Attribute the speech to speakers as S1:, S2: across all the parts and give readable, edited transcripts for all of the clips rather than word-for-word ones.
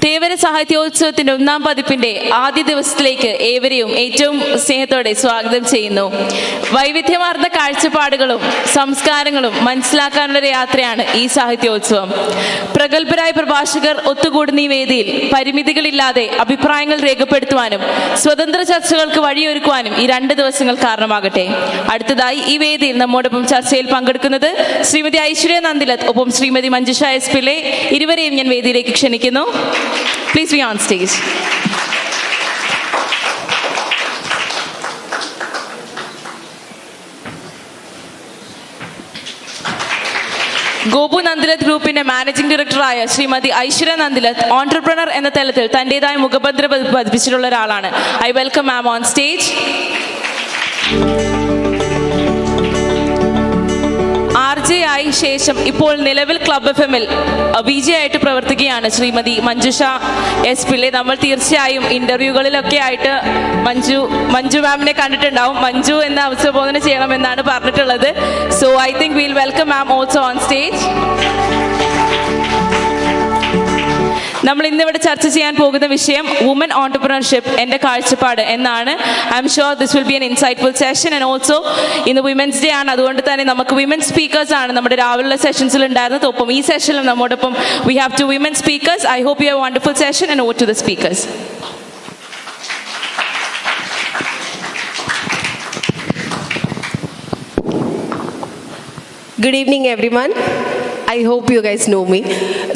S1: തേവര സാഹിത്യോത്സവത്തിന്റെ 1-ാം പതിപ്പിന്റെ ആദ്യ ദിവസത്തിലേക്ക് ഏവരെയും ഏറ്റവും സ്നേഹത്തോടെ സ്വാഗതം ചെയ്യുന്നു. വൈവിധ്യമാർന്ന കാഴ്ചപ്പാടുകളും സംസ്കാരങ്ങളും മനസ്സിലാക്കാനുള്ള യാത്രയാണ് ഈ സാഹിത്യോത്സവം. പ്രഗത്ഭരായ പ്രഭാഷകർ ഒത്തുകൂടുന്ന ഈ വേദിയിൽ പരിമിതികളില്ലാതെ അഭിപ്രായങ്ങൾ രേഖപ്പെടുത്തുവാനും സ്വതന്ത്ര ചർച്ചകൾക്ക് വഴിയൊരുക്കുവാനും ഈ 2 ദിവസങ്ങൾ കാരണമാകട്ടെ. അടുത്തതായി ഈ വേദിയിൽ നമ്മോടൊപ്പം ചർച്ചയിൽ പങ്കെടുക്കുന്നത് ശ്രീമതി ഐശ്വര്യ നന്ദിലത്ത് ഒപ്പം ശ്രീമതി മഞ്ജുഷ എസ് പിള്ളെ. ഇരുവരെയും ഞാൻ വേദിയിലേക്ക് ക്ഷണിക്കുന്നു. Please be on stage. Gopu Nandilath ഗ്രൂപ്പിന്റെ മാനേജിംഗ് ഡയറക്ടറായ ശ്രീമതി ഐശ്വര്യ നന്ദിലത്ത് ഓൺട്രപ്രണർ എന്ന തലത്തിൽ തന്റേതായ മുഖപത്ര പതിപ്പിച്ചിട്ടുള്ള ഒരാളാണ്. I welcome ma'am on stage. RJ ആയി ശേഷം ഇപ്പോൾ നിലവിൽ ക്ലബ് FM-ൽ VJ ആയിട്ട് പ്രവർത്തിക്കുകയാണ് ശ്രീമതി മഞ്ജുഷ എസ് പിള്ളെ. നമ്മൾ തീർച്ചയായും ഇന്റർവ്യൂകളിലൊക്കെ ആയിട്ട് മഞ്ജു മാമിനെ കണ്ടിട്ടുണ്ടാവും. മഞ്ജു എന്ന അഭിസംബോധന ചെയ്യണമെന്നാണ് പറഞ്ഞിട്ടുള്ളത്. So I think will welcome ma'am also on stage. നമ്മൾ ഇന്നിവിടെ ചർച്ച ചെയ്യാൻ പോകുന്ന വിഷയം വുമൻ ഓൺടർപ്രണർഷിപ്പ് എൻ്റെ കാഴ്ചപ്പാട് എന്നാണ്. I am sure this will be N insightful session. And also ഇന്ന് വിമൻസ് ഡേ ആണ്. അതുകൊണ്ട് തന്നെ നമുക്ക് വിമൻ സ്പീക്കേഴ്സ് ആണ് നമ്മുടെ രാവിലെയുള്ള സെഷൻസിൽ ഉണ്ടായിരുന്നത്. ഒപ്പം ഈ സെഷനിലും നമ്മോടൊപ്പം we have 2 women speakers. I hope you have a wonderful session and over to the speakers.
S2: Good evening everyone. I hope you guys know me.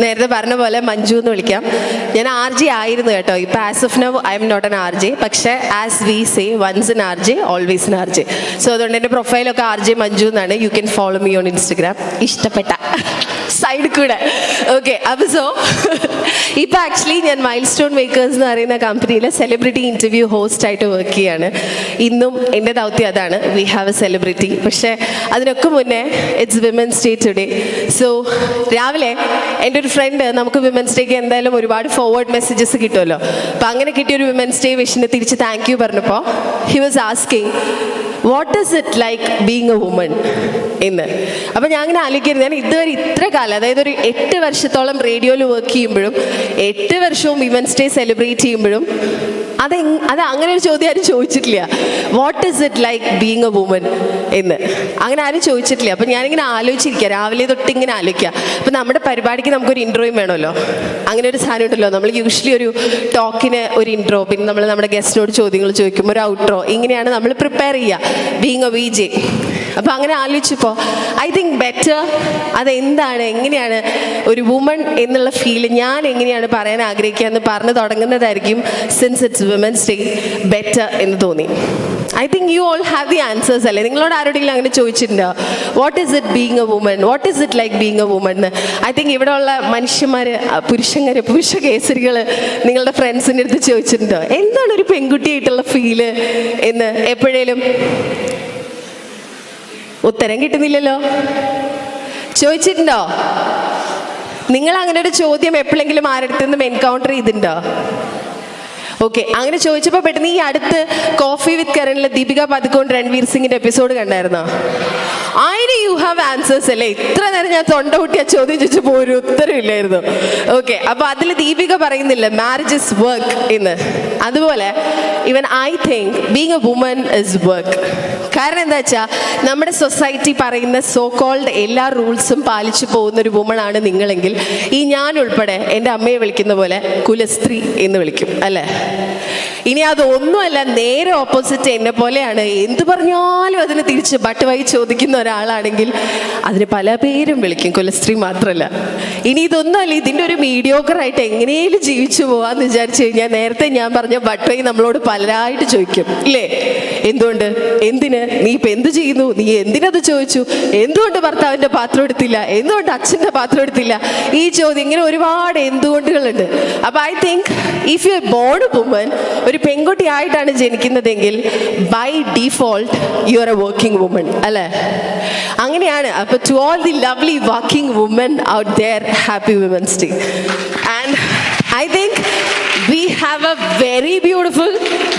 S2: നേരത്തെ പറഞ്ഞ പോലെ മഞ്ജു എന്ന് വിളിക്കാം. ഞാൻ RJ ആയിരുന്നു കേട്ടോ. ഇപ്പം as of now I am not an RJ. പക്ഷേ as we say once an RJ always an RJ. So അതുകൊണ്ട് എൻ്റെ പ്രൊഫൈലൊക്കെ RJ മഞ്ജു എന്നാണ്. You can follow me on Instagram. ഇഷ്ടപ്പെട്ട സൈഡിൽ കൂടെ ഓക്കെ. അപ്പോൾ സോ ഇപ്പം ആക്ച്വലി ഞാൻ മൈൽ സ്റ്റോൺ മേക്കേഴ്സ് എന്ന് പറയുന്ന കമ്പനിയിലെ സെലിബ്രിറ്റി ഇൻ്റർവ്യൂ ഹോസ്റ്റ് ആയിട്ട് വർക്ക് ചെയ്യാണ്. ഇന്നും എൻ്റെ ദൗത്യം അതാണ്. We have A celebrity. പക്ഷേ അതിനൊക്കെ മുന്നേ it's women's day today. So രാവിലെ എൻ്റെ ഒരു ഫ്രണ്ട് നമുക്ക് വിമൻസ് ഡേക്ക് എന്തായാലും ഒരുപാട് ഫോർവേഡ് മെസ്സേജസ് കിട്ടുമല്ലോ. അപ്പോൾ അങ്ങനെ കിട്ടിയൊരു വിമൻസ് ഡേ വിഷിന് തിരിച്ച് താങ്ക് യു പറഞ്ഞപ്പോൾ he was asking what is it like being a woman എന്ന്. അപ്പോൾ ഞാൻ അങ്ങനെ ആലോചിക്കരുത്. ഞാൻ ഇതുവരെ ഇത്ര കാലം, അതായത് ഒരു 8 വർഷത്തോളം റേഡിയോയിൽ വർക്ക് ചെയ്യുമ്പോഴും 8 വർഷവും വിമൻസ് ഡേ സെലിബ്രേറ്റ് ചെയ്യുമ്പോഴും അത് അങ്ങനെ ഒരു ചോദ്യം ആരും ചോദിച്ചിട്ടില്ല. What is it like being a woman എന്ന് അങ്ങനെ ആരും ചോദിച്ചിട്ടില്ല. അപ്പം ഞാനിങ്ങനെ ആലോചിച്ചിരിക്കുക, രാവിലെ തൊട്ട് ഇങ്ങനെ ആലോചിക്കുക. അപ്പം നമ്മുടെ പരിപാടിക്ക് നമുക്കൊരു ഇൻട്രോയും വേണമല്ലോ. അങ്ങനെ ഒരു സാധനം ഉണ്ടല്ലോ. നമ്മൾ യൂഷ്വലി ഒരു ടോക്കിന് ഒരു ഇൻട്രോ, പിന്നെ നമ്മൾ നമ്മുടെ ഗസ്റ്റിനോട് ചോദ്യങ്ങൾ ചോദിക്കും, ഒരു ഔട്ട്രോ, ഇങ്ങനെയാണ് നമ്മൾ പ്രിപ്പയർ ചെയ്യുക ബീങ് എ VJ. അപ്പോൾ അങ്ങനെ ആലോചിച്ചപ്പോൾ ഐ തിങ്ക് ബെറ്റർ അതെന്താണ്, എങ്ങനെയാണ് ഒരു വുമൺ എന്നുള്ള ഫീൽ ഞാൻ എങ്ങനെയാണ് പറയാൻ ആഗ്രഹിക്കുക എന്ന് പറഞ്ഞു തുടങ്ങുന്നതായിരിക്കും. Since it's women's day better എന്ന് തോന്നി. I think you all have the answers അല്ലേ? നിങ്ങളോട് ആരോടെങ്കിലും അങ്ങനെ ചോദിച്ചിട്ടുണ്ടോ what is it being a woman, what is it like being a woman എന്ന്? ഐ തിങ്ക് ഇവിടെ ഉള്ള മനുഷ്യന്മാർ, പുരുഷ കേസരികൾ നിങ്ങളുടെ ഫ്രണ്ട്സിൻ്റെ അടുത്ത് ചോദിച്ചിട്ടുണ്ടോ എന്താണ് ഒരു പെൺകുട്ടിയായിട്ടുള്ള ഫീല് എന്ന്? എപ്പോഴേലും ഉത്തരം കിട്ടുന്നില്ലല്ലോ. ചോദിച്ചിട്ടുണ്ടോ നിങ്ങൾ? അങ്ങനെ ഒരു ചോദ്യം എപ്പോഴെങ്കിലും ആരുടെ നിന്നും എൻകൗണ്ടർ ചെയ്തിട്ടുണ്ടോ? ഓക്കെ, അങ്ങനെ ചോദിച്ചപ്പോൾ പെട്ടെന്ന് ഈ അടുത്ത് കോഫി വിത്ത് കരണിലെ ദീപിക പദുക്കോൺ രൺവീർ സിംഗിന്റെ എപ്പിസോഡ് കണ്ടായിരുന്നോ? അതിന് യു ഹാവ് ആൻസേഴ്സ് അല്ലേ? ഇത്ര നേരം ഞാൻ തൊണ്ട പൊട്ടി ആ ചോദ്യം ചോദിച്ചപ്പോൾ ഒരു ഉത്തരവില്ലായിരുന്നു. ഓക്കെ, അപ്പോൾ അതിൽ ദീപിക പറയുന്നില്ല മാരേജ് ഇസ് വർക്ക് എന്ന്. അതുപോലെ even I think being a woman is work. കാരണം എന്താ വെച്ചാൽ നമ്മുടെ സൊസൈറ്റി പറയുന്ന സോ കോൾഡ് എല്ലാ റൂൾസും പാലിച്ചു പോകുന്നൊരു വുമണാണ് നിങ്ങളെങ്കിൽ ഈ ഞാൻ ഉൾപ്പെടെ എൻ്റെ അമ്മയെ വിളിക്കുന്ന പോലെ കുലസ്ത്രീ എന്ന് വിളിക്കും അല്ലേ? ഇനി അതൊന്നുമല്ല, നേരെ ഓപ്പോസിറ്റ് എന്നെ പോലെയാണ്. എന്ത് പറഞ്ഞാലും അതിന് തിരിച്ച് ബട്ടുവായി ചോദിക്കുന്ന ഒരാളാണെങ്കിൽ അതിന് പല പേരും വിളിക്കും, കുലസ്ത്രീ മാത്രമല്ല. ഇനി ഇതൊന്നുമല്ല, ഇതിൻ്റെ ഒരു മീഡിയോക്കറായിട്ട് എങ്ങനെയും ജീവിച്ചു പോകാമെന്ന് വിചാരിച്ചു കഴിഞ്ഞാൽ നേരത്തെ ഞാൻ പറഞ്ഞ ബട്ടുവായി നമ്മളോട് പലരായിട്ട് ചോദിക്കും ഇല്ലേ? എന്തുകൊണ്ട്, എന്തിന്, നീ ഇപ്പം എന്ത് ചെയ്യുന്നു, നീ എന്തിനത് ചോദിച്ചു, എന്തുകൊണ്ട് ഭർത്താവിൻ്റെ പാത്രം എടുത്തില്ല, എന്തുകൊണ്ട് അച്ഛൻ്റെ പാത്രം എടുത്തില്ല, ഈ ചോദ്യം, ഇങ്ങനെ ഒരുപാട് എന്തുകൊണ്ടുകളുണ്ട്. അപ്പോൾ I think if you are born a woman, ഒരു പെൺകുട്ടി ആയിട്ടാണ് ജനിക്കുന്നതെങ്കിൽ by default you are a working woman അല്ലേ? അങ്ങനെയാണ്. അപ്പോൾ to all the lovely working women out there, happy women's day. And I think we have a very beautiful,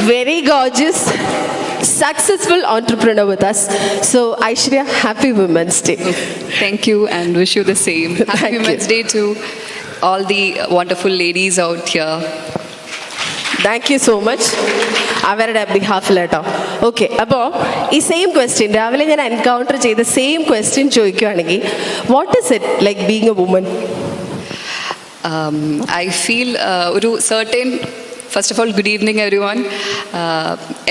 S2: very gorgeous, successful entrepreneur with us. So Aishwarya, happy Women's Day.
S3: Thank you and wish you the same. Happy Women's Day to all the wonderful ladies out here.
S2: Thank you so much അവരുടെ ബിഹാഫിൽ കേട്ടോ. Okay, അപ്പോൾ ഈ same question രാവിലെ ഞാൻ encounter ചെയ്ത same question ചോദിക്കുകയാണെങ്കിൽ what is it like being a woman?
S3: I feel ഒരു certain, first of all good evening everyone.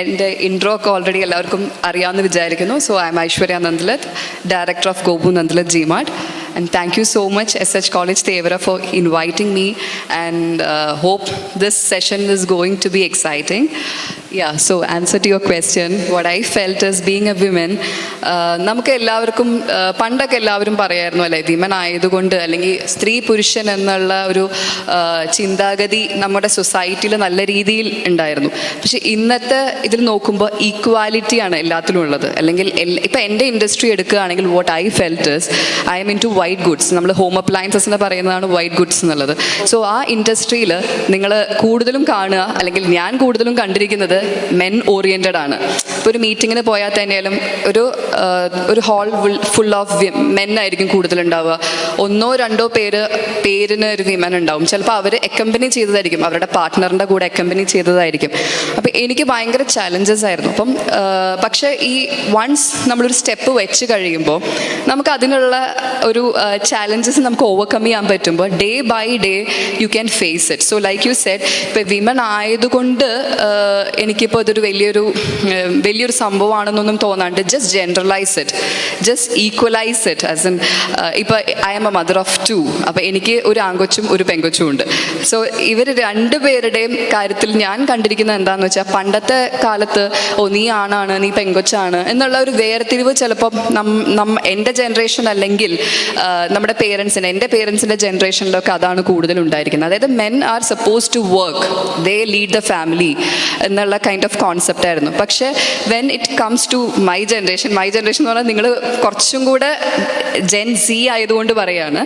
S3: എൻ്റെ ഇൻട്രോ ഒക്കെ ഓൾറെഡി എല്ലാവർക്കും അറിയാമെന്ന് വിചാരിക്കുന്നു. So I am Aishwarya Nandalath, director of Gopu Nandalath GMAT. And thank you so much SH College Tevara for inviting me, and hope this session is going to be exciting. Yeah, so answer to your question, what I felt is being a woman, നമുക്ക് എല്ലാവർക്കും പണ്ടൊക്കെ എല്ലാവരും പറയായിരുന്നു അല്ലേ, women ആയതുകൊണ്ട് അല്ലെങ്കിൽ സ്ത്രീ പുരുഷൻ എന്നുള്ള ഒരു ചിന്താഗതി നമ്മുടെ സൊസൈറ്റിയിൽ നല്ല രീതിയിൽ ഉണ്ടായിരുന്നു. പക്ഷെ ഇന്നത്തെ ഇതിൽ നോക്കുമ്പോൾ ഈക്വാലിറ്റിയാണ് എല്ലാത്തിലും ഉള്ളത്. അല്ലെങ്കിൽ ഇപ്പം എൻ്റെ ഇൻഡസ്ട്രി എടുക്കുകയാണെങ്കിൽ what I felt is I am into white goods. നമ്മൾ ഹോം അപ്ലയൻസസ് എന്ന് പറയുന്നതാണ് വൈറ്റ് ഗുഡ്സ് എന്നുള്ളത്. സോ ആ ഇൻഡസ്ട്രിയിൽ നിങ്ങൾ കൂടുതലും കാണുക, അല്ലെങ്കിൽ ഞാൻ കൂടുതലും കണ്ടിരിക്കുന്നത് മെൻ ഓറിയൻറ്റഡ് ആണ്. ഇപ്പോൾ ഒരു മീറ്റിങ്ങിന് പോയാൽ തന്നെയാലും ഒരു ഹാൾ ഫുൾ ഓഫ് മെൻ ആയിരിക്കും കൂടുതലുണ്ടാവുക. ഒന്നോ രണ്ടോ പേരിന് ഒരു വിമൻ ഉണ്ടാവും. ചിലപ്പോൾ അവർ അക്കമ്പനി ചെയ്തതായിരിക്കും, അവരുടെ പാർട്ട്ണറിൻ്റെ കൂടെ അക്കമ്പനി ചെയ്തതായിരിക്കും. അപ്പോൾ എനിക്ക് ഭയങ്കര ചലഞ്ചസ് ആയിരുന്നു. അപ്പം പക്ഷേ ഈ വൺസ് നമ്മളൊരു സ്റ്റെപ്പ് വെച്ച് കഴിയുമ്പോൾ നമുക്ക് അതിനുള്ള ഒരു ചാലഞ്ചസ് നമുക്ക് ഓവർകം ചെയ്യാൻ പറ്റുമ്പോൾ day by day you can face it. So like you said, ഇപ്പോൾ വിമൻ ആയതുകൊണ്ട് എനിക്കിപ്പോൾ ഇതൊരു വലിയൊരു സംഭവമാണെന്നൊന്നും തോന്നാണ്ട് just generalise it, just equalise it. As in ഇപ്പോൾ I am a mother of 2. അപ്പോൾ എനിക്ക് ഒരു ആൺകൊച്ചും ഒരു പെങ്കൊച്ചും ഉണ്ട്. സോ ഇവർ രണ്ടുപേരുടെയും കാര്യത്തിൽ ഞാൻ കണ്ടിരിക്കുന്നത് എന്താണെന്ന് വെച്ചാൽ, പണ്ടത്തെ കാലത്ത് നീ ആണാണ്, നീ പെങ്കൊച്ചാണ് എന്നുള്ള ഒരു വേർതിരിവ് ചിലപ്പം എൻ്റെ ജനറേഷൻ അല്ലെങ്കിൽ നമ്മുടെ എൻ്റെ പേരൻസിൻ്റെ ജനറേഷനിലൊക്കെ അതാണ് കൂടുതലുണ്ടായിരിക്കുന്നത്. അതായത് men are suppose to work, they lead the family എന്നുള്ള കൈൻഡ് ഓഫ് കോൺസെപ്റ്റ് ആയിരുന്നു. പക്ഷേ when it comes to my generation എന്ന് പറഞ്ഞാൽ നിങ്ങൾ കുറച്ചും കൂടെ ജെൻ സി ആയതുകൊണ്ട് പറയാണ്,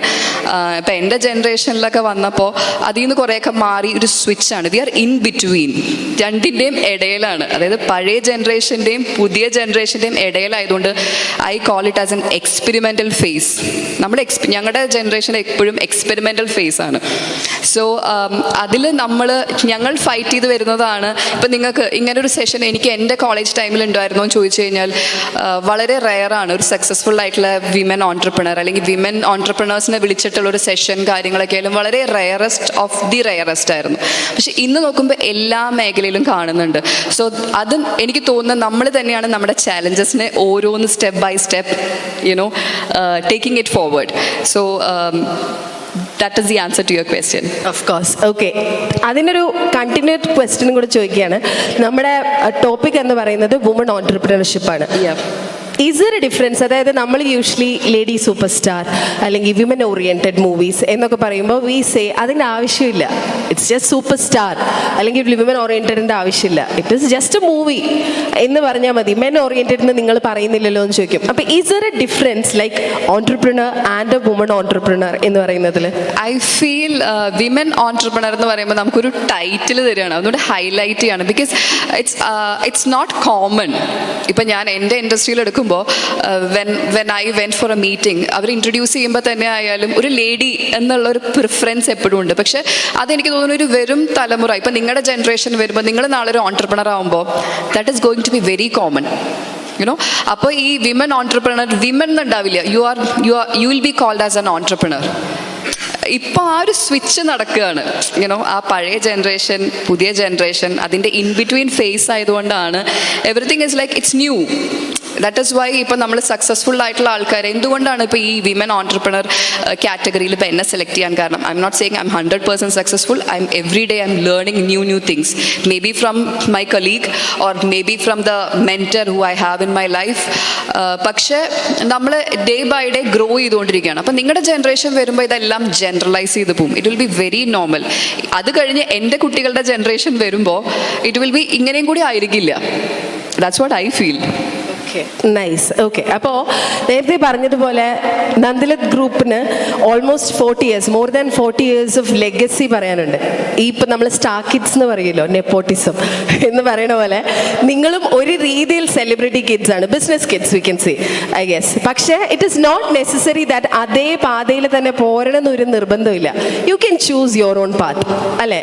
S3: ഇപ്പം എൻ്റെ ജനറേഷനിലൊക്കെ വന്നപ്പോൾ അതിൽ നിന്ന് കുറേയൊക്കെ മാറി ഒരു സ്വിച്ചാണ്. വി ആർ ഇൻ ബിറ്റ്വീൻ, രണ്ടിൻ്റെയും ഇടയിലാണ്. അതായത് പഴയ ജനറേഷൻ്റെയും പുതിയ ജനറേഷൻ്റെയും ഇടയിലായതുകൊണ്ട് I call it as an experimental phase. ഞങ്ങളുടെ ജനറേഷൻ എപ്പോഴും എക്സ്പെരിമെൻ്റൽ ഫേസ് ആണ്. സോ അതിൽ ഞങ്ങൾ ഫൈറ്റ് ചെയ്ത് വരുന്നതാണ്. ഇപ്പം നിങ്ങൾക്ക് ഇങ്ങനൊരു സെഷൻ എനിക്ക് എൻ്റെ കോളേജ് ടൈമിൽ ഉണ്ടായിരുന്നോ എന്ന് ചോദിച്ചു കഴിഞ്ഞാൽ വളരെ റെയറാണ് ഒരു സക്സസ്ഫുൾ ആയിട്ടുള്ള വിമൻ ഓൺട്രപ്രണർ അല്ലെങ്കിൽ വിമൻ ഓൺട്രപ്രണേഴ്സിനെ വിളിച്ചിട്ടുള്ള ഒരു സെഷൻ കാര്യങ്ങളൊക്കെ ആയാലും വളരെ റെയറസ്റ്റ് ഓഫ് ദി റെയറസ്റ്റ് ആയിരുന്നു. പക്ഷെ ഇന്ന് നോക്കുമ്പോൾ എല്ലാ മേഖലയിലും കാണുന്നുണ്ട്. സോ അത് എനിക്ക് തോന്നുന്നത് നമ്മൾ തന്നെയാണ് നമ്മുടെ ചാലഞ്ചസിനെ ഓരോന്ന് step by step taking it forward. So that is the answer to your question.
S2: Of course. Okay. അതിനൊരു കണ്ടിന്യൂഡ് ക്വസ്റ്റ്യനും കൂടെ ചോദിക്കുകയാണ്. നമ്മുടെ ടോപ്പിക് എന്ന് പറയുന്നത് വുമൺ ഓൺട്രപ്രണർഷിപ്പ് ആണ്. Is there A difference? അതായത് നമ്മൾ യൂഷ്വലി ലേഡി സൂപ്പർ സ്റ്റാർ അല്ലെങ്കിൽ വിമൻ ഓറിയൻറ്റഡ് മൂവീസ് എന്നൊക്കെ പറയുമ്പോൾ വി സേ അതിൻ്റെ ആവശ്യമില്ല, ഇറ്റ്സ് ജസ്റ്റ് സൂപ്പർ സ്റ്റാർ അല്ലെങ്കിൽ വിമൻ ഓറിയൻറ്റഡിൻ്റെ ആവശ്യമില്ല, it is just A movie എന്ന് പറഞ്ഞാൽ മതി. മെൻ ഓറിയൻറ്റഡ് എന്ന് നിങ്ങൾ പറയുന്നില്ലല്ലോ എന്ന് ചോദിക്കും. അപ്പോൾ is there A difference like entrepreneur and A woman entrepreneur എന്ന് പറയുന്നതിൽ?
S3: ഐ ഫീൽ വിമൻ ഓൺട്രപ്രണർ എന്ന് പറയുമ്പോൾ നമുക്കൊരു ടൈറ്റിൽ തരികയാണ്, അതുകൊണ്ട് ഹൈലൈറ്റ് ചെയ്യാണ്. Because it's not common. ഇപ്പം ഞാൻ എൻ്റെ ഇൻഡസ്ട്രിയിൽ എടുക്കുമ്പോൾ when I went for a meeting, അവർ ഇൻട്രൊഡ്യൂസ് ചെയ്യുമ്പോൾ തന്നെ ആയാലും ഒരു ലേഡി എന്നുള്ളൊരു പ്രിഫറൻസ് എപ്പോഴും ഉണ്ട്. പക്ഷേ അതെനിക്ക് തോന്നുന്നു ഒരു വരും തലമുറ, ഇപ്പം നിങ്ങളുടെ ജനറേഷൻ വരുമ്പോൾ നിങ്ങൾ നാളെ ഒരു ഓൺട്രപ്രണർ ആകുമ്പോൾ that is going to be very common. അപ്പോൾ ഈ വിമൻ ഓൺട്രപ്രണർ വിമൻ എന്നുണ്ടാവില്ല, you will be called as an entrepreneur. ഇപ്പോൾ ആ ഒരു സ്വിച്ച് നടക്കുകയാണ്. ആ പഴയ ജനറേഷൻ പുതിയ ജനറേഷൻ അതിൻ്റെ ഇൻ ബിറ്റ്വീൻ ഫേസ് ആയതുകൊണ്ടാണ് everything is like it's new. That is why ഇപ്പം നമ്മൾ സക്സസ്ഫുൾ ആയിട്ടുള്ള ആൾക്കാർ എന്തുകൊണ്ടാണ് ഇപ്പോൾ ഈ വിമൻ ഓൺട്രപ്രണർ കാറ്റഗറിയിൽ ഇപ്പോൾ എന്നെ സെലക്ട് ചെയ്യാൻ കാരണം? I am not saying I am 100% successful. I am every day I am learning new things, may be from my colleague or may be from the mentor who I have in my life. പക്ഷേ നമ്മൾ day by day grow ചെയ്തുകൊണ്ടിരിക്കുകയാണ്. അപ്പം നിങ്ങളുടെ generation വരുമ്പോൾ ഇതെല്ലാം generalise ചെയ്ത് പോകും. It will be very normal. അത് കഴിഞ്ഞ് എൻ്റെ കുട്ടികളുടെ ജനറേഷൻ വരുമ്പോൾ ഇറ്റ് വിൽ ബി ഇങ്ങനെയും കൂടി ആയിരിക്കില്ല. That's what I feel.
S2: Okay nice. Okay, അപ്പോൾ നേരത്തെ പറഞ്ഞതുപോലെ നന്ദിലത് ഗ്രൂപ്പിന് almost 40 years, more than 40 years of legacy പറയാനുണ്ട്. ഈ ഇപ്പം നമ്മൾ സ്റ്റാർ കിഡ്സ് എന്ന് പറയുമല്ലോ, നെപ്പോട്ടിസം എന്ന് പറയുന്ന പോലെ നിങ്ങളും ഒരു രീതിയിൽ സെലിബ്രിറ്റി കിഡ്സ് ആണ്, business kids we can say, I guess. പക്ഷേ it is not necessary that അതേ പാതയിൽ തന്നെ പോരണം എന്നൊരു നിർബന്ധമില്ല. You can choose your own path, അല്ലേ?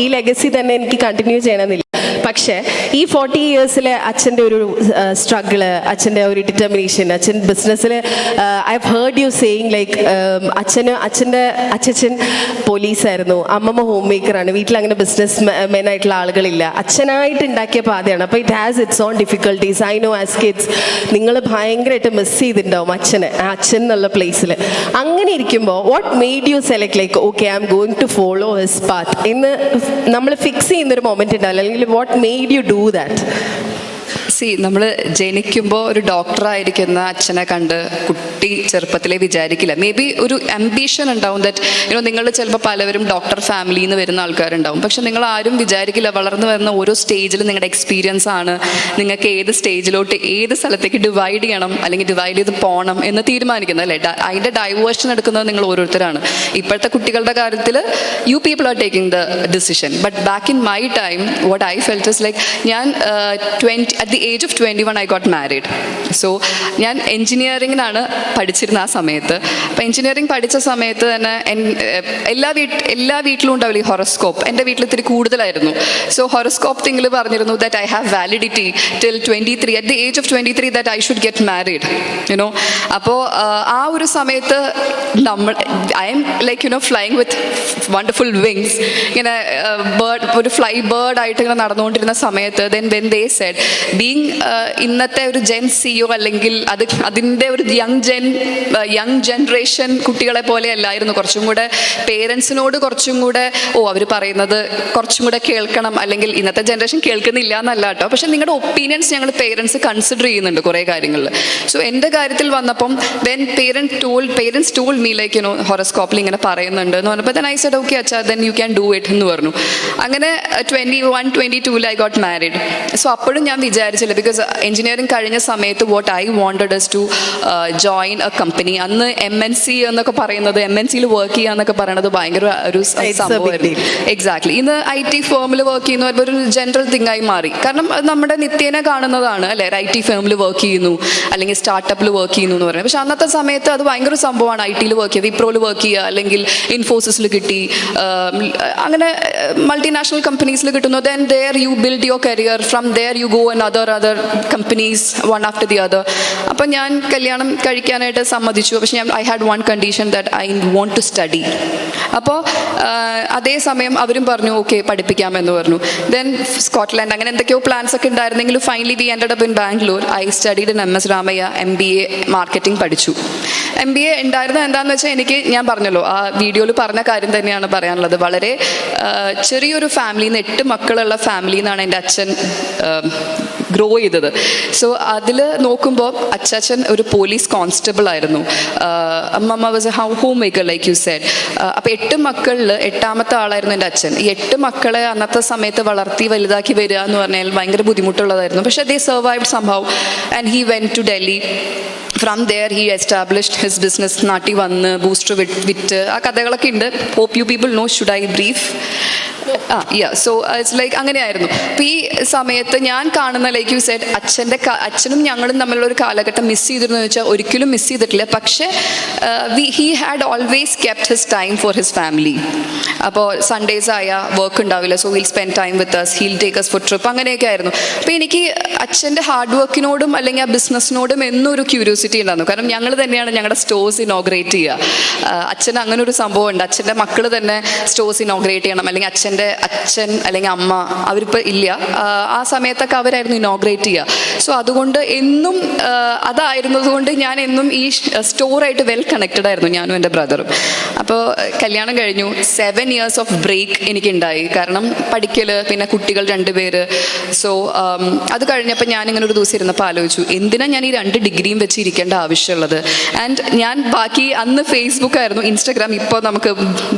S2: ഈ ലെഗസി തന്നെ എനിക്ക് കണ്ടിന്യൂ ചെയ്യണമെന്നില്ല. പക്ഷേ ഈ 40 ഇയേഴ്സിലെ അച്ഛൻ്റെ ഒരു സ്ട്രഗിള്, അച്ഛൻ്റെ ഒരു ഡിറ്റർമിനേഷൻ, അച്ഛൻ ബിസിനസ്സിൽ I have heard you saying like അച്ഛൻ പോലീസായിരുന്നു, അമ്മമ്മ ഹോം മേക്കറാണ്, വീട്ടിൽ അങ്ങനെ ബിസിനസ് മെൻ ആയിട്ടുള്ള ആളുകളില്ല, അച്ഛനായിട്ട് ഉണ്ടാക്കിയ പാതയാണ്. അപ്പോൾ it has its own difficulties. I know as kids നിങ്ങൾ ഭയങ്കരമായിട്ട് മിസ് ചെയ്തിട്ടുണ്ടാവും അച്ഛൻ എന്നുള്ള പ്ലേസിൽ. അങ്ങനെ ഇരിക്കുമ്പോൾ what made you select like okay I am going to follow his path എന്ന് നമ്മൾ ഫിക്സ് ചെയ്യുന്നൊരു മൊമെന്റ് ഉണ്ടാവില്ല, അല്ലെങ്കിൽ what made you do that?
S3: നമ്മൾ ജനിക്കുമ്പോൾ ഒരു ഡോക്ടറായിരിക്കുന്ന അച്ഛനെ കണ്ട് കുട്ടി ചെറുപ്പത്തിലേ വിചാരിക്കില്ല. മേ ബി ഒരു അംബീഷൻ ഉണ്ടാവും ദാറ്റ് നിങ്ങൾ ചിലപ്പോൾ പലവരും ഡോക്ടർ ഫാമിലിയിൽ നിന്ന് വരുന്ന ആൾക്കാരുണ്ടാവും. പക്ഷെ നിങ്ങൾ ആരും വിചാരിക്കില്ല വളർന്നു വരുന്ന ഓരോ സ്റ്റേജിലും നിങ്ങളുടെ എക്സ്പീരിയൻസ് ആണ് നിങ്ങൾക്ക് ഏത് സ്റ്റേജിലോട്ട് ഏത് സ്ഥലത്തേക്ക് ഡിവൈഡ് ചെയ്യണം അല്ലെങ്കിൽ ഡിവൈഡ് ചെയ്ത് പോകണം എന്ന് തീരുമാനിക്കുന്നത്, അല്ലേ? അതിൻ്റെ ഡൈവേർഷൻ എടുക്കുന്നത് നിങ്ങൾ ഓരോരുത്തരാണ്. ഇപ്പോഴത്തെ കുട്ടികളുടെ കാര്യത്തിൽ you people are taking the decision. But back in my time what I felt is like ഞാൻ at the age of 21 I got married. So ഞാൻ എൻജിനീയറിങ്ങിനാണ് പഠിച്ചിരുന്ന ആ സമയത്ത്. അപ്പം എൻജിനീയറിങ് പഠിച്ച സമയത്ത് തന്നെ എല്ലാ വീട്ടിലും ഉണ്ടാവില്ല ഈ ഹൊറോസ്കോപ്പ്. എൻ്റെ വീട്ടിൽ ഇത്തിരി കൂടുതലായിരുന്നു. സോ ഹൊറോസ്കോപ്പ് തിങ്ങിൽ പറഞ്ഞിരുന്നു that I have validity till 23, at the age of 23 that I should get married, അപ്പോൾ ആ ഒരു സമയത്ത് I M like flying with wonderful wings, ഇങ്ങനെ ഒരു ഫ്ലൈ ബേർഡ് ആയിട്ട് ഇങ്ങനെ നടന്നുകൊണ്ടിരുന്ന സമയത്ത് then when they said being ഇന്നത്തെ ഒരു ജെൻ സിഒ അല്ലെങ്കിൽ അതിൻ്റെ ഒരു യങ് ജനറേഷൻ കുട്ടികളെ പോലെ അല്ലായിരുന്നു. കുറച്ചും കൂടെ പേരൻസിനോട് കുറച്ചും കൂടെ അവർ പറയുന്നത് കുറച്ചും കൂടെ കേൾക്കണം, അല്ലെങ്കിൽ ഇന്നത്തെ ജനറേഷൻ കേൾക്കുന്നില്ല എന്നല്ല കേട്ടോ, പക്ഷെ നിങ്ങളുടെ ഒപ്പീനിയൻസ് ഞങ്ങൾ പേരൻസ് കൺസിഡർ ചെയ്യുന്നുണ്ട് കുറേ കാര്യങ്ങളിൽ. സോ എൻ്റെ കാര്യത്തിൽ വന്നപ്പം when parents told me like ഹൊറോസ്കോപ്പിൽ ഇങ്ങനെ പറയുന്നുണ്ട് എന്ന് പറഞ്ഞപ്പോൾ then I said okay അച്ഛാ then you can do it എന്ന് പറഞ്ഞു. അങ്ങനെ 21-22 I got married. സോ അപ്പോഴും ഞാൻ വിചാരിച്ചില്ല, ബിക്കോസ് എഞ്ചിനീയറിംഗ് കഴിഞ്ഞ സമയത്ത് what I wanted is to join a company. അന്ന് MNC എന്നൊക്കെ പറയുന്നത്, MNCയിൽ വർക്ക് ചെയ്യുക എന്നൊക്കെ പറയുന്നത് ഭയങ്കര ഒരു സംഭവമായിരുന്നു. എക്സാക്ട്ലി. ഇന്ന് IT ഫേമിൽ വർക്ക് ചെയ്യുന്ന ഒരു ജനറൽ തിങ് ആയി മാറി. കാരണം നമ്മുടെ നിത്യേന കാണുന്നതാണ്, അല്ലേ? IT ഫേമിൽ വർക്ക് ചെയ്യുന്നു അല്ലെങ്കിൽ സ്റ്റാർട്ടപ്പിൽ വർക്ക് ചെയ്യുന്നു എന്ന് പറയുന്നത്. പക്ഷെ അന്നത്തെ സമയത്ത് അത് ഭയങ്കര സംഭവമാണ്. IT വർക്ക് ചെയ്യുക, വിപ്രോയിൽ വർക്ക് ചെയ്യുക, അല്ലെങ്കിൽ ഇൻഫോസിസിൽ കിട്ടി, അങ്ങനെ മൾട്ടിനാഷണൽ കമ്പനീസിൽ കിട്ടുന്നു. Then there you build your career, from there you go and other companies one after the other. അപ്പം ഞാൻ കല്യാണം കഴിക്കാനായിട്ട് സമ്മതിച്ചു. പക്ഷെ I had one condition that I want to study. അപ്പോൾ അതേസമയം അവരും പറഞ്ഞു ഓക്കെ പഠിപ്പിക്കാമെന്ന് പറഞ്ഞു. ദെൻ സ്കോട്ട്ലാൻഡ് അങ്ങനെ എന്തൊക്കെയോ പ്ലാൻസ് ഒക്കെ ഉണ്ടായിരുന്നെങ്കിലും finally we ended up in Bangalore. I studied in MS Ramaiah MBA marketing പഠിച്ചു. MBA ഉണ്ടായിരുന്നത് എന്താണെന്ന് വെച്ചാൽ ഞാൻ പറഞ്ഞല്ലോ ആ വീഡിയോയിൽ പറഞ്ഞ കാര്യം തന്നെയാണ് പറയാനുള്ളത്. വളരെ ചെറിയൊരു ഫാമിലിയിൽ നിന്ന് 8 മക്കളുള്ള ഫാമിലിയിൽ നിന്നാണ് എൻ്റെ അച്ഛൻ ഗ്രോ ചെയ്തത്. സോ അതിൽ നോക്കുമ്പോൾ അച്ചാച്ചൻ ഒരു പോലീസ് കോൺസ്റ്റബിൾ ആയിരുന്നു. അമ്മമ്മ was A home maker like you Z. അപ്പോൾ 8 മക്കളിൽ 8ാമത്തെ ആളായിരുന്നു എൻ്റെ അച്ഛൻ. ഈ 8 മക്കളെ അന്നത്തെ സമയത്ത് വളർത്തി വലുതാക്കി വരിക എന്ന് പറഞ്ഞാൽ ഭയങ്കര ബുദ്ധിമുട്ടുള്ളതായിരുന്നു. പക്ഷേ ദേ സർവൈവ്ഡ് സംഭവ and he went to Delhi. From there he established his business. നാട്ടിൽ വന്ന് ബൂസ്റ്റർ വിറ്റ് ആ കഥകളൊക്കെ ഉണ്ട്. Hope you people know. Should I brief? So it's like അങ്ങനെയായിരുന്നു. അപ്പോൾ ഈ സമയത്ത് ഞാൻ കാണുന്ന ലൈക്ക് യു സെഡ് അച്ഛനും ഞങ്ങളും തമ്മിലുള്ള ഒരു കാലഘട്ടം മിസ് ചെയ്തിരുന്നു എന്ന് വെച്ചാൽ ഒരിക്കലും മിസ് ചെയ്തിട്ടില്ല. പക്ഷേ he had always kept his time for his family. അപ്പോൾ സൺഡേസ് ആയ വർക്ക് ഉണ്ടാവില്ല, so will spend time with us, he'll take us for trip, അങ്ങനെയൊക്കെ ആയിരുന്നു. അപ്പോൾ എനിക്ക് അച്ഛൻ്റെ ഹാർഡ് വർക്കിനോടും അല്ലെങ്കിൽ ആ ബിസിനസ്സിനോടും എന്നൊരു ക്യൂരിയോസിറ്റി ഉണ്ടായിരുന്നു. കാരണം ഞങ്ങൾ തന്നെയാണ് ഞങ്ങളുടെ സ്റ്റോഴ്സ് ഇനോഗ്രേറ്റ് ചെയ്യുക. അച്ഛൻ അങ്ങനെ ഒരു സംഭവമുണ്ട്, അച്ഛൻ്റെ മക്കൾ തന്നെ സ്റ്റോഴ്സ് ഇനോഗ്രേറ്റ് ചെയ്യണം, അല്ലെങ്കിൽ അച്ഛൻ അല്ലെങ്കിൽ അമ്മ അവരിപ്പോൾ ഇല്ല, ആ സമയത്തൊക്കെ അവരായിരുന്നു ഇനോഗ്രേറ്റ് ചെയ്യുക. സോ അതുകൊണ്ട് എന്നും അതായിരുന്നത് കൊണ്ട് ഞാൻ എന്നും ഈ സ്റ്റോറായിട്ട് വെൽ കണക്റ്റഡ് ആയിരുന്നു, ഞാനും എൻ്റെ ബ്രദറും. അപ്പോൾ കല്യാണം കഴിഞ്ഞു. 7 years ഓഫ് ബ്രേക്ക് എനിക്കുണ്ടായി. കാരണം പഠിക്കൽ, പിന്നെ കുട്ടികൾ 2 പേര്. സോ അത് കഴിഞ്ഞപ്പോൾ ഞാനിങ്ങനെ ഒരു ദിവസം ഇരുന്നപ്പോൾ ആലോചിച്ചു എന്തിനാ ഞാൻ ഈ 2 ഡിഗ്രിയും വെച്ച് ഇരിക്കേണ്ട ആവശ്യമുള്ളത്. ആൻഡ് ഞാൻ ബാക്കി അന്ന് ഫേസ്ബുക്ക് ആയിരുന്നു, ഇൻസ്റ്റാഗ്രാം ഇപ്പോൾ നമുക്ക്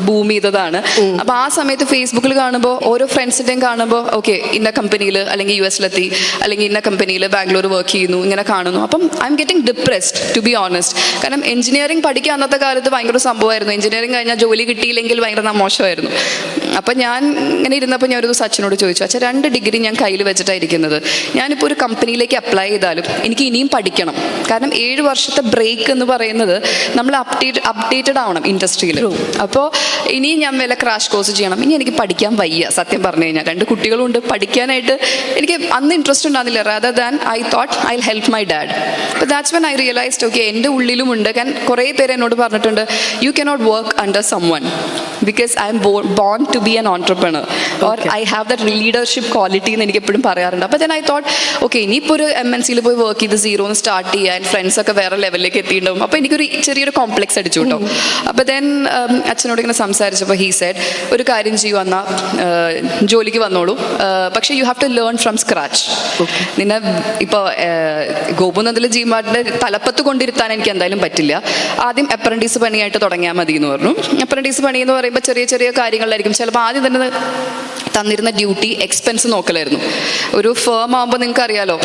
S3: ബൂം ചെയ്തതാണ്. അപ്പോൾ ആ സമയത്ത് ഫേസ്ബുക്കിൽ കാണുമ്പോൾ ഓരോ ഫ്രണ്ട്സിൻ്റെയും കാണുമ്പോൾ ഓക്കെ ഇന്ന കമ്പനിയിൽ അല്ലെങ്കിൽ US അല്ലെങ്കിൽ ഇന്ന കമ്പനിയിൽ ബാംഗ്ലൂർ വർക്ക് ചെയ്യുന്നു, ഇങ്ങനെ കാണുന്നു. അപ്പം I am getting depressed to be honest. കാരണം എഞ്ചിനീയറിംഗ് പഠിക്കുക അന്നത്തെ കാലത്ത് ഭയങ്കര സംഭവമായിരുന്നു. എഞ്ചിനീയറിംഗ് കഴിഞ്ഞാൽ ജോലി കിട്ടിയില്ലെങ്കിൽ ഭയങ്കര മോശമായിരുന്നു. അപ്പം ഞാൻ ഇങ്ങനെ ഇരുന്നപ്പോൾ ഞാൻ ഒരു ദിവസം അച്ഛനോട് ചോദിച്ചു, അച്ഛൻ 2 ഡിഗ്രി ഞാൻ കയ്യിൽ വെച്ചിട്ടായിരിക്കുന്നത്, ഞാനിപ്പോൾ ഒരു കമ്പനിയിലേക്ക് അപ്ലൈ ചെയ്താലും എനിക്ക് ഇനിയും പഠിക്കണം. കാരണം 7 വർഷത്തെ ബ്രേക്ക് എന്ന് പറയുന്നത് നമ്മൾ അപ്ഡേറ്റഡ് ആവണം ഇൻഡസ്ട്രിയിൽ. അപ്പോൾ ഇനിയും ഞാൻ വല്ല ക്രാഷ് കോഴ്സ് ചെയ്യണം. ഇനി എനിക്ക് പഠിക്കാൻ വയ്യ സത്യം പറഞ്ഞു കഴിഞ്ഞാൽ. 2 കുട്ടികളുണ്ട്, പഠിക്കാനായിട്ട് എനിക്ക് അന്ന് ഇൻട്രസ്റ്റ് ഉണ്ടാകുന്നില്ല. Rather than I thought I will help my dad. അപ്പോൾ that's when I realised okay എൻ്റെ ഉള്ളിലുമുണ്ട്. കാരണം കുറേ പേര് എന്നോട് പറഞ്ഞിട്ടുണ്ട് you cannot work under someone because I am born to be an entrepreneur or I have that leadership quality എന്ന് എനിക്ക് എപ്പോഴും പറയാറുണ്ട്. അപ്പോൾ ദെൻ ഐ തോട്ട് ഓക്കെ ഇനിയിപ്പോൾ ഒരു MNCയിൽ പോയി വർക്ക് ചെയ്ത് സീറോന്ന് സ്റ്റാർട്ട് ചെയ്യാൻ ഫ്രണ്ട്സൊക്കെ വേറെ ലെവലിലേക്ക് എത്തിയിട്ടുണ്ടാവും. അപ്പോൾ എനിക്കൊരു ചെറിയൊരു കോംപ്ലക്സ് അടിച്ചു കേട്ടോ. അപ്പോൾ ദെൻ അച്ഛനോട് ഇങ്ങനെ സംസാരിച്ചപ്പോൾ ഹീ സെഡ് ഒരു കാര്യം ചെയ്യൂ, എന്നാൽ ജോലിക്ക് വന്നോളൂ, പക്ഷേ you have to learn from scratch. നിന്നെ ഇപ്പോൾ ഗോപുനന്ദിലെ ജിമാർട്ടിൻ്റെ തലപ്പത്ത് കൊണ്ടിരുത്താൻ എനിക്ക് എന്തായാലും പറ്റില്ല. ആദ്യം അപ്രൻറ്റീസ് പണിയായിട്ട് തുടങ്ങിയാൽ മതി എന്ന് പറഞ്ഞു. അപ്രൻറ്റീസ് പണി എന്ന് പറയുമ്പോൾ ചെറിയ ചെറിയ കാര്യങ്ങളിലായിരിക്കും. ചിലപ്പോൾ ആദ്യം തന്നെ തന്നിരുന്ന ഡ്യൂട്ടി എക്സ്പെൻസ് നോക്കലായിരുന്നു. ഒരു ഫേം ആകുമ്പോൾ നിങ്ങൾക്ക് അറിയാലോ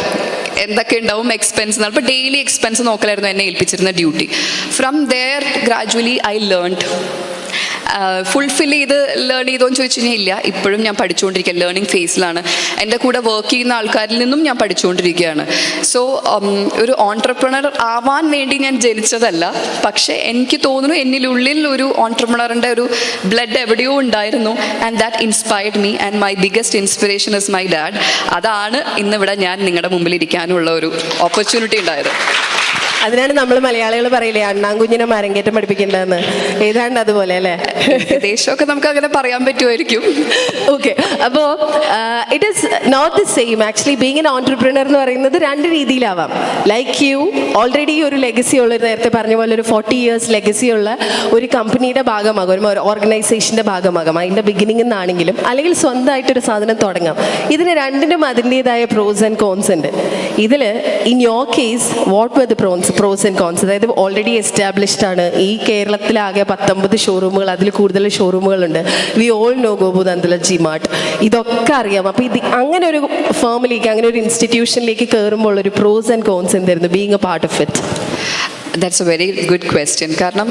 S3: എന്തൊക്കെ ഉണ്ടാവും എക്സ്പെൻസ്. അപ്പോൾ ഡെയിലി എക്സ്പെൻസ് നോക്കലായിരുന്നു എന്നെ ഏൽപ്പിച്ചിരുന്ന duty. From there gradually I learned. Fulfil ചെയ്ത് ലേൺ ചെയ്തോന്ന് ചോദിച്ചു കഴിഞ്ഞാൽ ഇല്ല, ഇപ്പോഴും ഞാൻ പഠിച്ചുകൊണ്ടിരിക്കുക, ലേണിംഗ് ഫേസിലാണ്. എൻ്റെ കൂടെ വർക്ക് ചെയ്യുന്ന ആൾക്കാരിൽ നിന്നും ഞാൻ പഠിച്ചുകൊണ്ടിരിക്കുകയാണ്. സോ ഒരു ഓൺട്രപ്രണർ ആവാൻ വേണ്ടി ഞാൻ ജനിച്ചതല്ല, പക്ഷേ എനിക്ക് തോന്നുന്നു എന്നിലുള്ളിൽ ഒരു ഓൺട്രപ്രണറിൻ്റെ ഒരു ബ്ലഡ് എവിടെയോ ഉണ്ടായിരുന്നു. And that inspired me and my biggest inspiration is my dad. അതാണ് ഇന്നിവിടെ ഞാൻ നിങ്ങളുടെ മുമ്പിൽ ഇരിക്കാനുള്ള ഒരു ഓപ്പർച്യൂണിറ്റി ഉണ്ടായത്.
S2: അതിനാണ് നമ്മൾ മലയാളികൾ പറയില്ലേ അണ്ണാൻകുഞ്ഞിനെ മരങ്കേറ്റം പഠിപ്പിക്കേണ്ടതെന്ന്, ഏതാണ്ട് അതുപോലെ അല്ലേ?
S3: ദേശമൊക്കെ നമുക്ക് അങ്ങനെ പറയാൻ പറ്റുമായിരിക്കും.
S2: ഓക്കെ, അപ്പോൾ it is not the same actually. Being an entrepreneur എന്ന് പറയുന്നത് 2 രീതിയിലാവാം. ലൈക്ക് യു ഓൾറെഡി ഒരു ലെഗസി ഉള്ള, നേരത്തെ പറഞ്ഞ പോലെ ഒരു 40 years ലെഗസി ഉള്ള ഒരു കമ്പനിയുടെ ഭാഗമാകും, ഒരു ഓർഗനൈസേഷൻ്റെ ഭാഗമാകാം അതിൻ്റെ ബിഗിനിങ് നിന്നാണെങ്കിലും, അല്ലെങ്കിൽ സ്വന്തമായിട്ടൊരു സാധനം തുടങ്ങാം. ഇതിന് 2നും അതിൻ്റെതായ പ്രോസ് ആൻഡ് കോൺസ് ഉണ്ട്. ഇതിൽ in your case what were the pros and cons? അതായത് ഓൾറെഡി എസ്റ്റാബ്ലിഷ്ഡ് ആണ്. ഈ കേരളത്തിലാകെ 19 ഷോറൂമുകൾ, അതിൽ കൂടുതൽ ഷോറൂമുകളുണ്ട്. വി ഓൾ നോ ഗോപുനന്ദിലെ ജിമാർട്ട്, ഇതൊക്കെ അറിയാം. അപ്പോൾ അങ്ങനെ ഒരു ഫേമിലേക്ക്, അങ്ങനെ ഒരു ഇൻസ്റ്റിറ്റ്യൂഷനിലേക്ക് കയറുമ്പോൾ ഒരു പ്രോസ് ആൻഡ് കോൺസ് എന്തായിരുന്നു being a part of it?
S3: That's a very good question. കാരണം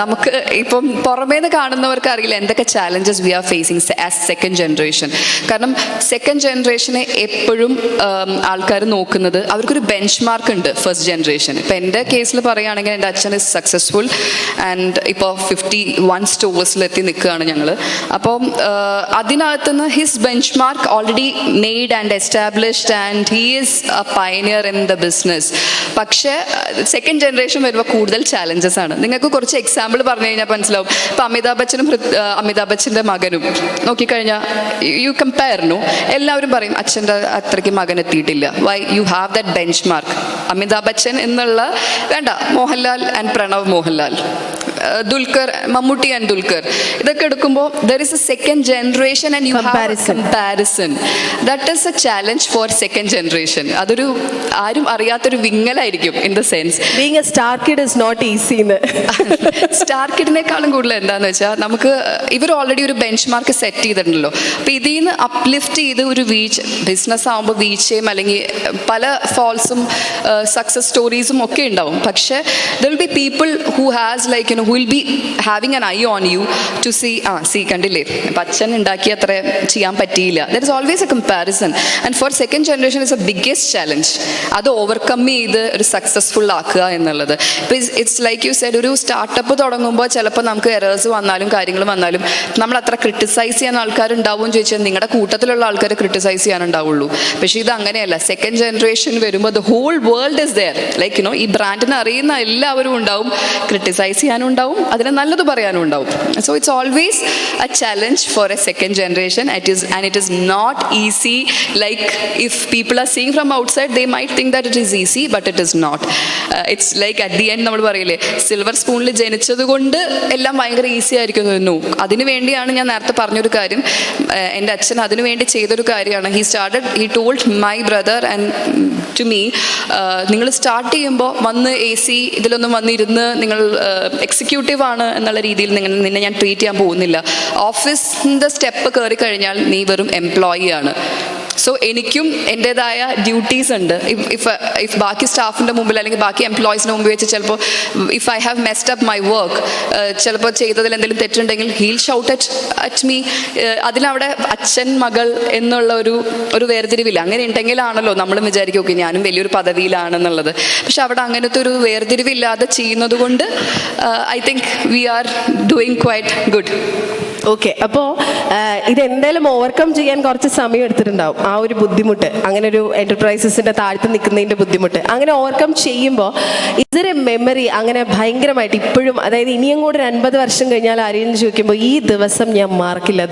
S3: നമുക്ക് ഇപ്പം പുറമേന്ന് കാണുന്നവർക്ക് അറിയില്ല എന്തൊക്കെ challenges we are facing as second generation. കാരണം സെക്കൻഡ് ജനറേഷനെ എപ്പോഴും ആൾക്കാർ നോക്കുന്നത് അവർക്കൊരു ബെഞ്ച് മാർക്ക് ഉണ്ട് ഫസ്റ്റ് ജനറേഷൻ. ഇപ്പം എൻ്റെ കേസിൽ പറയുകയാണെങ്കിൽ എൻ്റെ അച്ഛൻ ഇസ് സക്സസ്ഫുൾ ആൻഡ് ഇപ്പോൾ 51 സ്റ്റോഴ്സിലെത്തി നിൽക്കുകയാണ് ഞങ്ങൾ. അപ്പം അതിനകത്തുനിന്ന് his bench mark already made and established and he is A pioneer in the business. പക്ഷേ സെക്കൻഡ് ജനറേഷൻ വരുമ്പോൾ കൂടുതൽ ചാലഞ്ചസ് ആണ്. നിങ്ങൾക്ക് കുറച്ച് എക്സാമ്പിൾ പറഞ്ഞു കഴിഞ്ഞാൽ മനസ്സിലാവും. ഇപ്പം അമിതാഭ് ബച്ചൻ്റെ മകനും നോക്കിക്കഴിഞ്ഞാൽ യു കമ്പയറിനു എല്ലാവരും പറയും അച്ഛൻ്റെ അത്രയ്ക്ക് മകൻ എത്തിയിട്ടില്ല. Why you have that benchmark. Amitabh Bachchan എന്നുള്ള വേണ്ട, മോഹൻലാൽ ആൻഡ് പ്രണവ് മോഹൻലാൽ, ദുൽഖർ, മമ്മൂട്ടി ആൻഡ് ദുൽഖർ, ഇതൊക്കെ എടുക്കുമ്പോൾ there is a second generation and you have comparison. That is a challenge for second generation. അതൊരു ആരും അറിയാത്തൊരു വിങ്ങലായിരിക്കും. In the sense
S2: being a star kid is not easy.
S3: Star കിഡിനേക്കാളും കൂടുതൽ എന്താണെന്ന് വെച്ചാൽ നമുക്ക് ഇവർ ഓൾറെഡി ഒരു ബെഞ്ച് മാർക്ക് സെറ്റ് ചെയ്തിട്ടുണ്ടല്ലോ. അപ്പോൾ ഇതിൽ നിന്ന് അപ്ലിഫ്റ്റ് ചെയ്ത് ഒരു വീഴ്ച, ബിസിനസ് ആകുമ്പോൾ വീഴ്ചയും അല്ലെങ്കിൽ പല ഫാൾസും സക്സസ് സ്റ്റോറീസും ഒക്കെ ഉണ്ടാവും. പക്ഷേ there will be people who has like you know will be having an eye on you to see കണ്ടില്ലേ അച്ഛൻ ഉണ്ടാക്കി അത്ര ചെയ്യാൻ പറ്റിയില്ല. There is always a comparison. And for second generation is a biggest challenge അത് overcome ചെയ്ത് ഒരു successful ആക്കുക എന്നുള്ളത്. ഇപ്പോൾ ഇറ്റ്സ് ലൈക്ക് യു സെഡ്, ഒരു സ്റ്റാർട്ടപ്പ് തുടങ്ങുമ്പോൾ ചിലപ്പോൾ നമുക്ക് എറേഴ്സ് വന്നാലും കാര്യങ്ങൾ വന്നാലും നമ്മൾ അത്ര ക്രിട്ടിസൈസ് ചെയ്യാൻ ആൾക്കാരുണ്ടാവും എന്ന് ചോദിച്ചാൽ നിങ്ങളുടെ കൂട്ടത്തിലുള്ള ആൾക്കാർ ക്രിട്ടിസൈസ് ചെയ്യാനുണ്ടാവുള്ളൂ. പക്ഷേ ഇത് അങ്ങനെയല്ല. സെക്കൻഡ് ജനറേഷൻ വരുമ്പോൾ the whole world is there. Like you know ഈ ബ്രാൻഡിനെ അറിയുന്ന എല്ലാവരും ഉണ്ടാവും, ക്രിട്ടിസൈസ് ചെയ്യാനും ഉണ്ടാവും, അതിന് നല്ലത് പറയാനും ഉണ്ടാവും. So it's always a challenge for a second generation. And it is not easy. Like if people are seeing from outside they might think that it is easy, but it is not. It's like at the end നമ്മൾ പറയില്ലേ silver സ്പൂണിൽ ജനിച്ചത് കൊണ്ട് എല്ലാം ഭയങ്കര easy ആയിരിക്കും എന്ന്. അതിനു വേണ്ടിയാണ് ഞാൻ നേരത്തെ പറഞ്ഞൊരു കാര്യം, എൻ്റെ അച്ഛൻ അതിനു വേണ്ടി ചെയ്തൊരു കാര്യമാണ്. He told my brother and to me, നിങ്ങൾ സ്റ്റാർട്ട് ചെയ്യുമ്പോൾ വന്ന് AC ഇതിലൊന്നും വന്നിരുന്ന് നിങ്ങൾ എക്സിക്യൂട്ടീവ് ആണ് എന്നുള്ള രീതിയിൽ നിന്നെ ഞാൻ ട്രീറ്റ് ചെയ്യാൻ പോകുന്നില്ല. ഓഫീസിൻ്റെ സ്റ്റെപ്പ് കയറി കഴിഞ്ഞാൽ നീ വെറും എംപ്ലോയി ആണ്. സോ എനിക്കും എൻ്റെതായ ഡ്യൂട്ടീസ് ഉണ്ട്. ഇഫ് ബാക്കി സ്റ്റാഫിൻ്റെ മുമ്പിൽ അല്ലെങ്കിൽ ബാക്കി എംപ്ലോയീസിൻ്റെ മുമ്പിൽ വെച്ച് ചിലപ്പോൾ if I have messed up my work, ചിലപ്പോൾ ചെയ്തതിൽ എന്തെങ്കിലും തെറ്റുണ്ടെങ്കിൽ ഹീൽ ഷൗട്ട് അറ്റ് മീ. അതിലവിടെ അച്ഛൻ മകൾ എന്നുള്ള ഒരു വേർതിരിവില്ല. അങ്ങനെ ഉണ്ടെങ്കിലാണല്ലോ നമ്മളും വിചാരിക്കും ഓക്കെ ഞാനും വലിയൊരു പദവിയിലാണെന്നുള്ളത്. പക്ഷെ അവിടെ അങ്ങനത്തെ ഒരു വേർതിരിവില്ലാതെ ചെയ്യുന്നത് കൊണ്ട് I think we are doing quite good.
S2: Okay, അപ്പോൾ ഇതെന്തായാലും ഓവർകം ചെയ്യാൻ കുറച്ച് സമയം എടുത്തിട്ടുണ്ടാവും. ആ ഒരു ബുദ്ധിമുട്ട്, അങ്ങനെ ഒരു എൻ്റർപ്രൈസസിൻ്റെ താഴ്ത്ത് നിൽക്കുന്നതിൻ്റെ ബുദ്ധിമുട്ട്, അങ്ങനെ ഓവർകം ചെയ്യുമ്പോൾ ഇതൊരു മെമ്മറി അങ്ങനെ ഭയങ്കരമായിട്ട് ഇപ്പോഴും, അതായത് ഇനിയും കൂടെ 50 വർഷം കഴിഞ്ഞാൽ ആരെയും ചോദിക്കുമ്പോൾ ഈ ദിവസം ഞാൻ മറക്കില്ല.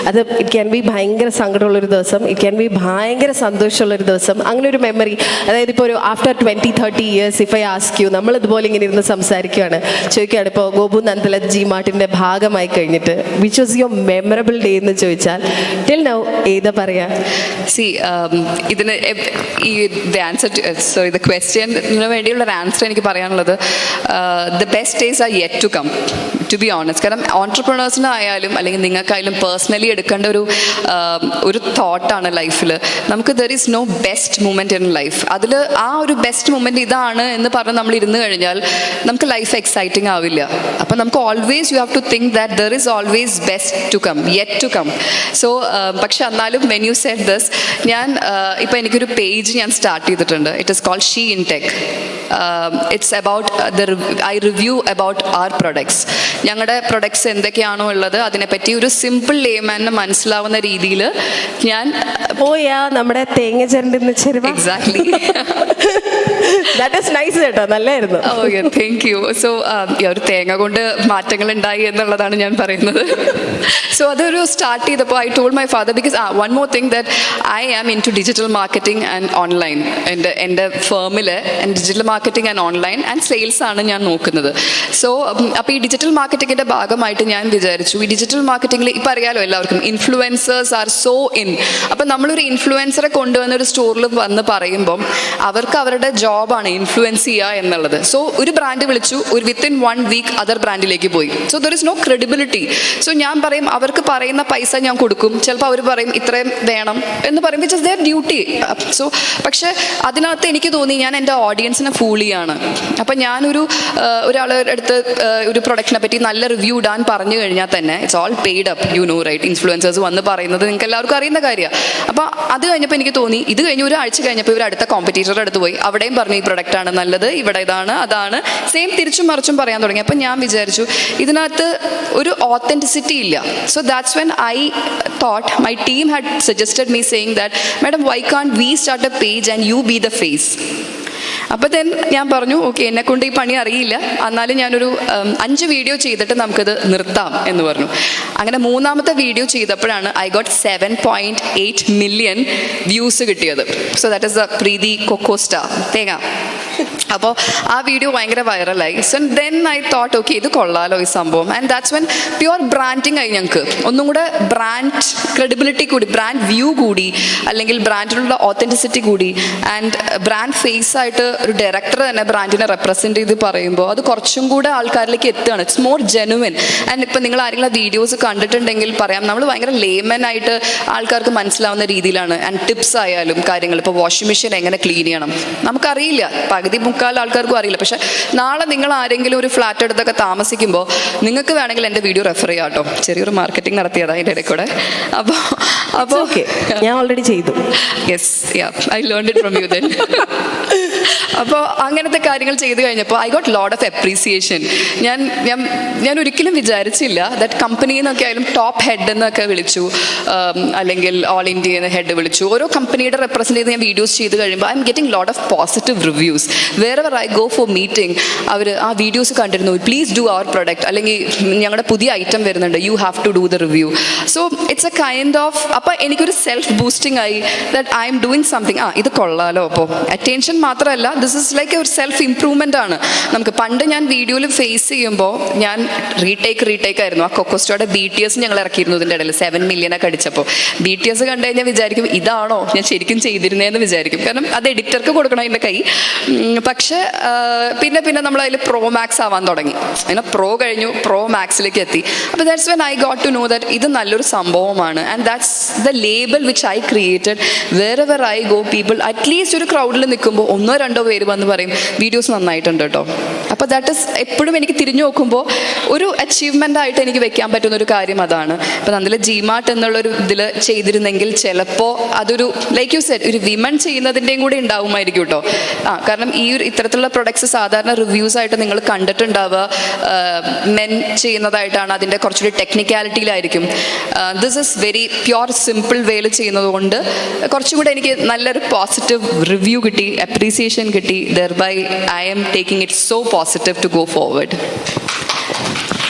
S2: അത് ഇറ്റ് ക്യാൻ ബി ഭയങ്കര സങ്കടമുള്ളൊരു ദിവസം, ഇറ്റ് ക്യാൻ ബി ഭയങ്കര സന്തോഷമുള്ളൊരു ദിവസം. അങ്ങനെ ഒരു മെമ്മറി, അതായത് ഇപ്പോൾ ഒരു after 20-30 years if I ask you, നമ്മൾ ഇതുപോലെ ഇങ്ങനെ ഇരുന്ന് സംസാരിക്കുകയാണ്, ചോദിക്കുകയാണ് ഇപ്പോൾ ഗോപു നന്ദലത് ജി മാർട്ടിൻ്റെ ഭാഗമായി കഴിഞ്ഞിട്ട് which was your memorable day എന്ന് ചോദിച്ചാൽ ടിൽ നൗ ഏതാ പറയാ?
S3: ഇതിന് ഈ ദ ക്വസ്റ്റ്യന് വേണ്ടിയുള്ള ആൻസർ എനിക്ക് പറയാനുള്ളത് the best days are yet to come, to be honest. കാരണം ഓൺട്രപ്രണേഴ്സിനായാലും അല്ലെങ്കിൽ നിങ്ങൾക്കായാലും പേഴ്സണലി എടുക്കേണ്ട ഒരു തോട്ടാണ് ലൈഫിൽ. നമുക്ക് there is no best moment in life. അതിൽ ആ ഒരു ബെസ്റ്റ് മൂമെൻറ്റ് ഇതാണ് എന്ന് പറഞ്ഞ് നമ്മൾ ഇരുന്ന് കഴിഞ്ഞാൽ നമുക്ക് ലൈഫ് എക്സൈറ്റിംഗ് ആവില്ല. അപ്പം നമുക്ക് always you have to think that there is always best to come, yet to come. So പക്ഷെ എന്നാലും വെൻ യു സെഡ് ദിസ്, ഞാൻ ഇപ്പം എനിക്കൊരു പേജ് ഞാൻ സ്റ്റാർട്ട് ചെയ്തിട്ടുണ്ട്. It is called she in tech. It's about I review about our products. ഞങ്ങളുടെ products എന്തൊക്കെയാണോ ഉള്ളത് അതിനെപ്പറ്റി ഒരു സിമ്പിൾ ലേമാന് മനസ്സിലാവുന്ന രീതിയിൽ ഞാൻ
S2: പോയാ നമ്മുടെ തേങ്ങ ചിരണ്ടുന്ന ചെരുവ.
S3: എക്സാക്ട്ലി,
S2: ദാറ്റ് ഈസ് നൈസ് കേട്ടോ, നല്ലായിരുന്നു.
S3: Okay, thank you. സോ ഒരു തേങ്ങ കൊണ്ട് മാറ്റങ്ങൾ ഉണ്ടായി എന്നുള്ളതാണ് ഞാൻ പറയുന്നത്. സോ അതൊരു സ്റ്റാർട്ട് ചെയ്തപ്പോൾ I told my father, because one more thing that I am into digital marketing and online. എൻ്റെ ഫേമിൽ digital marketing and online and sales ആണ് ഞാൻ നോക്കുന്നത്. സോ അപ്പോൾ ഈ ഡിജിറ്റൽ മാർക്കറ്റിങ്ങിൻ്റെ ഭാഗമായിട്ട് ഞാൻ വിചാരിച്ചു, ഈ ഡിജിറ്റൽ മാർക്കറ്റിംഗിൽ ഇപ്പം അറിയാലോ എല്ലാവർക്കും ഇൻഫ്ലുവൻസേഴ്സ് ആർ സോ ഇൻ. അപ്പം നമ്മളൊരു ഇൻഫ്ലുവൻസറെ കൊണ്ടുവന്ന ഒരു സ്റ്റോറിൽ വന്ന് പറയുമ്പം അവർക്ക് അവരുടെ ജോബാണ് ഇൻഫ്ലുവൻസ് ചെയ്യുക എന്നുള്ളത്. സോ ഒരു ബ്രാൻഡ് വിളിച്ചു, ഒരു വിത്തിൻ 1 വീക്ക് അതർ ബ്രാൻഡിലേക്ക് പോയി. So there is no credibility. So ഞാൻ പറയും അവർക്ക് പറയുന്ന പൈസ ഞാൻ കൊടുക്കും, ചിലപ്പോൾ അവർ പറയും ഇത്രയും വേണം എന്ന് പറയും, which is their duty. So പക്ഷേ അതിനകത്ത് എനിക്ക് തോന്നി ഞാൻ എൻ്റെ ഓഡിയൻസിനെ ഫൂൾ ചെയ്യാണ്. അപ്പം ഞാനൊരു ഒരാളുടെ അടുത്ത് ഒരു പ്രൊഡക്റ്റിനെ പറ്റി നല്ല റിവ്യൂ ഇടാൻ പറഞ്ഞു കഴിഞ്ഞാൽ തന്നെ it's all paid up, you know right. Influencers വന്ന് പറയുന്നത് നിങ്ങൾക്ക് എല്ലാവർക്കും അറിയുന്ന കാര്യമാണ്. അപ്പോൾ അത് കഴിഞ്ഞപ്പോൾ എനിക്ക് തോന്നി, ഇത് കഴിഞ്ഞ് ഒരാഴ്ച കഴിഞ്ഞപ്പോൾ ഇവർ അടുത്ത കോമ്പറ്റീറ്ററുടെ അടുത്ത് പോയി, അവിടെയും പറഞ്ഞു ഈ പ്രൊഡക്റ്റാണ് നല്ലത്, ഇവിടെ ഇതാണ് അതാണ്, സെയിം തിരിച്ചും മറിച്ചും പറയാൻ തുടങ്ങി. അപ്പം ഞാൻ വിചാരിച്ചു ഇതിനകത്ത് ഒരു ഓത്തൻറ്റിസിറ്റി ഇല്ല. So that's when I thought, my team had suggested me saying that, Madam, why can't we start a page and you be the face? അപ്പോൾ then ഞാൻ പറഞ്ഞു ഓക്കെ, എന്നെക്കൊണ്ട് ഈ പണി അറിയില്ല, എന്നാലും ഞാനൊരു 5 വീഡിയോ ചെയ്തിട്ട് നമുക്കത് നിർത്താം എന്ന് പറഞ്ഞു. അങ്ങനെ 3ാമത്തെ വീഡിയോ ചെയ്തപ്പോഴാണ് ഐ ഗോട്ട് 7.8 മില്യൺ വ്യൂസ് കിട്ടിയത്. സോ ദാറ്റ് ഇസ് ദ പ്രീതി കൊക്കോസ്റ്റ തേങ്ങ. അപ്പോൾ ആ വീഡിയോ ഭയങ്കര വൈറലായി. So then I thought okay ഇത് കൊള്ളാലോ ഈ സംഭവം. And that's when pure branding ആയി ഞങ്ങൾക്ക് ഒന്നും കൂടെ ബ്രാൻഡ് ക്രെഡിബിലിറ്റി കൂടി, ബ്രാൻഡ് വ്യൂ കൂടി, അല്ലെങ്കിൽ ബ്രാൻഡിനുള്ള ഓത്തൻറ്റിസിറ്റി കൂടി. ആൻഡ് ബ്രാൻഡ് ഫേസ് ആയിട്ട് ഒരു ഡയറക്ടർ തന്നെ ബ്രാൻഡിനെ റെപ്രസെൻറ്റ് ചെയ്ത് പറയുമ്പോൾ അത് കുറച്ചും കൂടെ ആൾക്കാരിലേക്ക് എത്തുകയാണ്. It's more genuine. ആൻഡ് ഇപ്പം നിങ്ങൾ ആരെങ്കിലും വീഡിയോസ് കണ്ടിട്ടുണ്ടെങ്കിൽ പറയാം, നമ്മൾ ഭയങ്കര ലേമൻ ആയിട്ട് ആൾക്കാർക്ക് മനസ്സിലാവുന്ന രീതിയിലാണ്. ആൻഡ് ടിപ്സ് ആയാലും കാര്യങ്ങൾ, ഇപ്പോൾ വാഷിംഗ് മെഷീൻ എങ്ങനെ ക്ലീൻ ചെയ്യണം നമുക്കറിയില്ല, പകുതി മുക്കാൽ ആൾക്കാർക്കും അറിയില്ല. പക്ഷെ നാളെ നിങ്ങൾ ആരെങ്കിലും ഒരു ഫ്ലാറ്റ് എടുത്തൊക്കെ താമസിക്കുമ്പോൾ നിങ്ങൾക്ക് വേണമെങ്കിൽ എൻ്റെ വീഡിയോ റെഫർ ചെയ്യാം കേട്ടോ. ചെറിയൊരു മാർക്കറ്റിംഗ് നടത്തിയതാണ് അതിൻ്റെ ഇടയിൽ കൂടെ. അപ്പോൾ
S2: ഓക്കെ, ഞാൻ ഓൾറെഡി ചെയ്തു.
S3: Yes, I learn it from you then. അപ്പോൾ അങ്ങനത്തെ കാര്യങ്ങൾ ചെയ്തു കഴിഞ്ഞപ്പോൾ I got lot of appreciation. ഞാൻ ഒരിക്കലും വിചാരിച്ചില്ല ദാറ്റ് കമ്പനിയിൽ നിന്നൊക്കെ ആയാലും ടോപ്പ് ഹെഡ് എന്നൊക്കെ വിളിച്ചു, അല്ലെങ്കിൽ ഓൾ ഇന്ത്യ ഹെഡ് വിളിച്ചു. ഓരോ കമ്പനിയുടെ റെപ്രസെൻറ്റ് ചെയ്ത് ഞാൻ വീഡിയോസ് ചെയ്ത് കഴിയുമ്പോൾ I am getting lot of positive reviews. Wherever I go for meeting അവർ ആ വീഡിയോസ് കണ്ടിരുന്നു, പ്ലീസ് ഡു അവർ പ്രൊഡക്റ്റ്, അല്ലെങ്കിൽ ഞങ്ങളുടെ പുതിയ ഐറ്റം വരുന്നുണ്ട്, you have to do the review. So it's a kind of, അപ്പോൾ എനിക്കൊരു സെൽഫ് ബൂസ്റ്റിംഗ് ആയി that I am doing something. ഇത് കൊള്ളാലോ. അപ്പോൾ അറ്റൻഷൻ മാത്രമല്ല മാത്രമല്ല, ദിസ് ഇസ് ലൈക്ക് ഒരു സെൽഫ് ഇംപ്രൂവ്മെൻ്റ് ആണ് നമുക്ക്. പണ്ട് ഞാൻ വീഡിയോയിൽ ഫേസ് ചെയ്യുമ്പോൾ ഞാൻ റീടേക്ക് ആയിരുന്നു. ആ കൊക്കോസ്റ്റോയുടെ BTS ഞങ്ങൾ ഇറക്കിയിരുന്നു ഇതിൻ്റെ ഇടയിൽ 7 മില്യനൊക്കെ അടിച്ചപ്പോൾ. BTS കണ്ടു കഴിഞ്ഞാൽ വിചാരിക്കും ഇതാണോ ഞാൻ ശരിക്കും ചെയ്തിരുന്നതെന്ന് വിചാരിക്കും, കാരണം അത് എഡിറ്റർക്ക് കൊടുക്കണം എൻ്റെ കൈ. പക്ഷേ പിന്നെ നമ്മൾ അതിൽ പ്രോ മാക്സ് ആവാൻ തുടങ്ങി. അങ്ങനെ പ്രോ കഴിഞ്ഞു, പ്രോ മാക്സിലേക്ക് എത്തി. അപ്പോൾ that's when I got to know that ഇത് നല്ലൊരു സംഭവമാണ്. And that's the label which I created. Wherever I go people at least ഒരു ക്രൗഡിൽ നിൽക്കുമ്പോൾ 1-2 പേര് വന്ന് പറയും വീഡിയോസ് നന്നായിട്ടുണ്ട് കേട്ടോ. അപ്പോൾ ദാറ്റ് ഇസ് എപ്പോഴും എനിക്ക് തിരിഞ്ഞു നോക്കുമ്പോൾ ഒരു അച്ചീവ്മെൻ്റ് ആയിട്ട് എനിക്ക് വെക്കാൻ പറ്റുന്ന ഒരു കാര്യം അതാണ്. ഇപ്പം അതിൽ ജിമാർട്ട് എന്നുള്ളൊരു ഇതിൽ ചെയ്തിരുന്നെങ്കിൽ ചിലപ്പോൾ അതൊരു ലൈക്ക് യു സെഡ് ഒരു വിമൺ ചെയ്യുന്നതിൻ്റെയും കൂടി ഉണ്ടാവുമായിരിക്കും കേട്ടോ. കാരണം ഈ ഒരു ഇത്തരത്തിലുള്ള പ്രൊഡക്ട്സ് സാധാരണ റിവ്യൂസ് ആയിട്ട് നിങ്ങൾ കണ്ടിട്ടുണ്ടാവുക മെൻ ചെയ്യുന്നതായിട്ടാണ്, അതിൻ്റെ കുറച്ചുകൂടി ടെക്നിക്കാലിറ്റിയിലായിരിക്കും. This is very pure simple വേയിൽ ചെയ്യുന്നത് കൊണ്ട് കുറച്ചും കൂടെ എനിക്ക് നല്ലൊരു പോസിറ്റീവ് റിവ്യൂ കിട്ടി, അപ്രീസിയേഷൻ കിട്ടി. Thereby I am taking it so positive to go forward.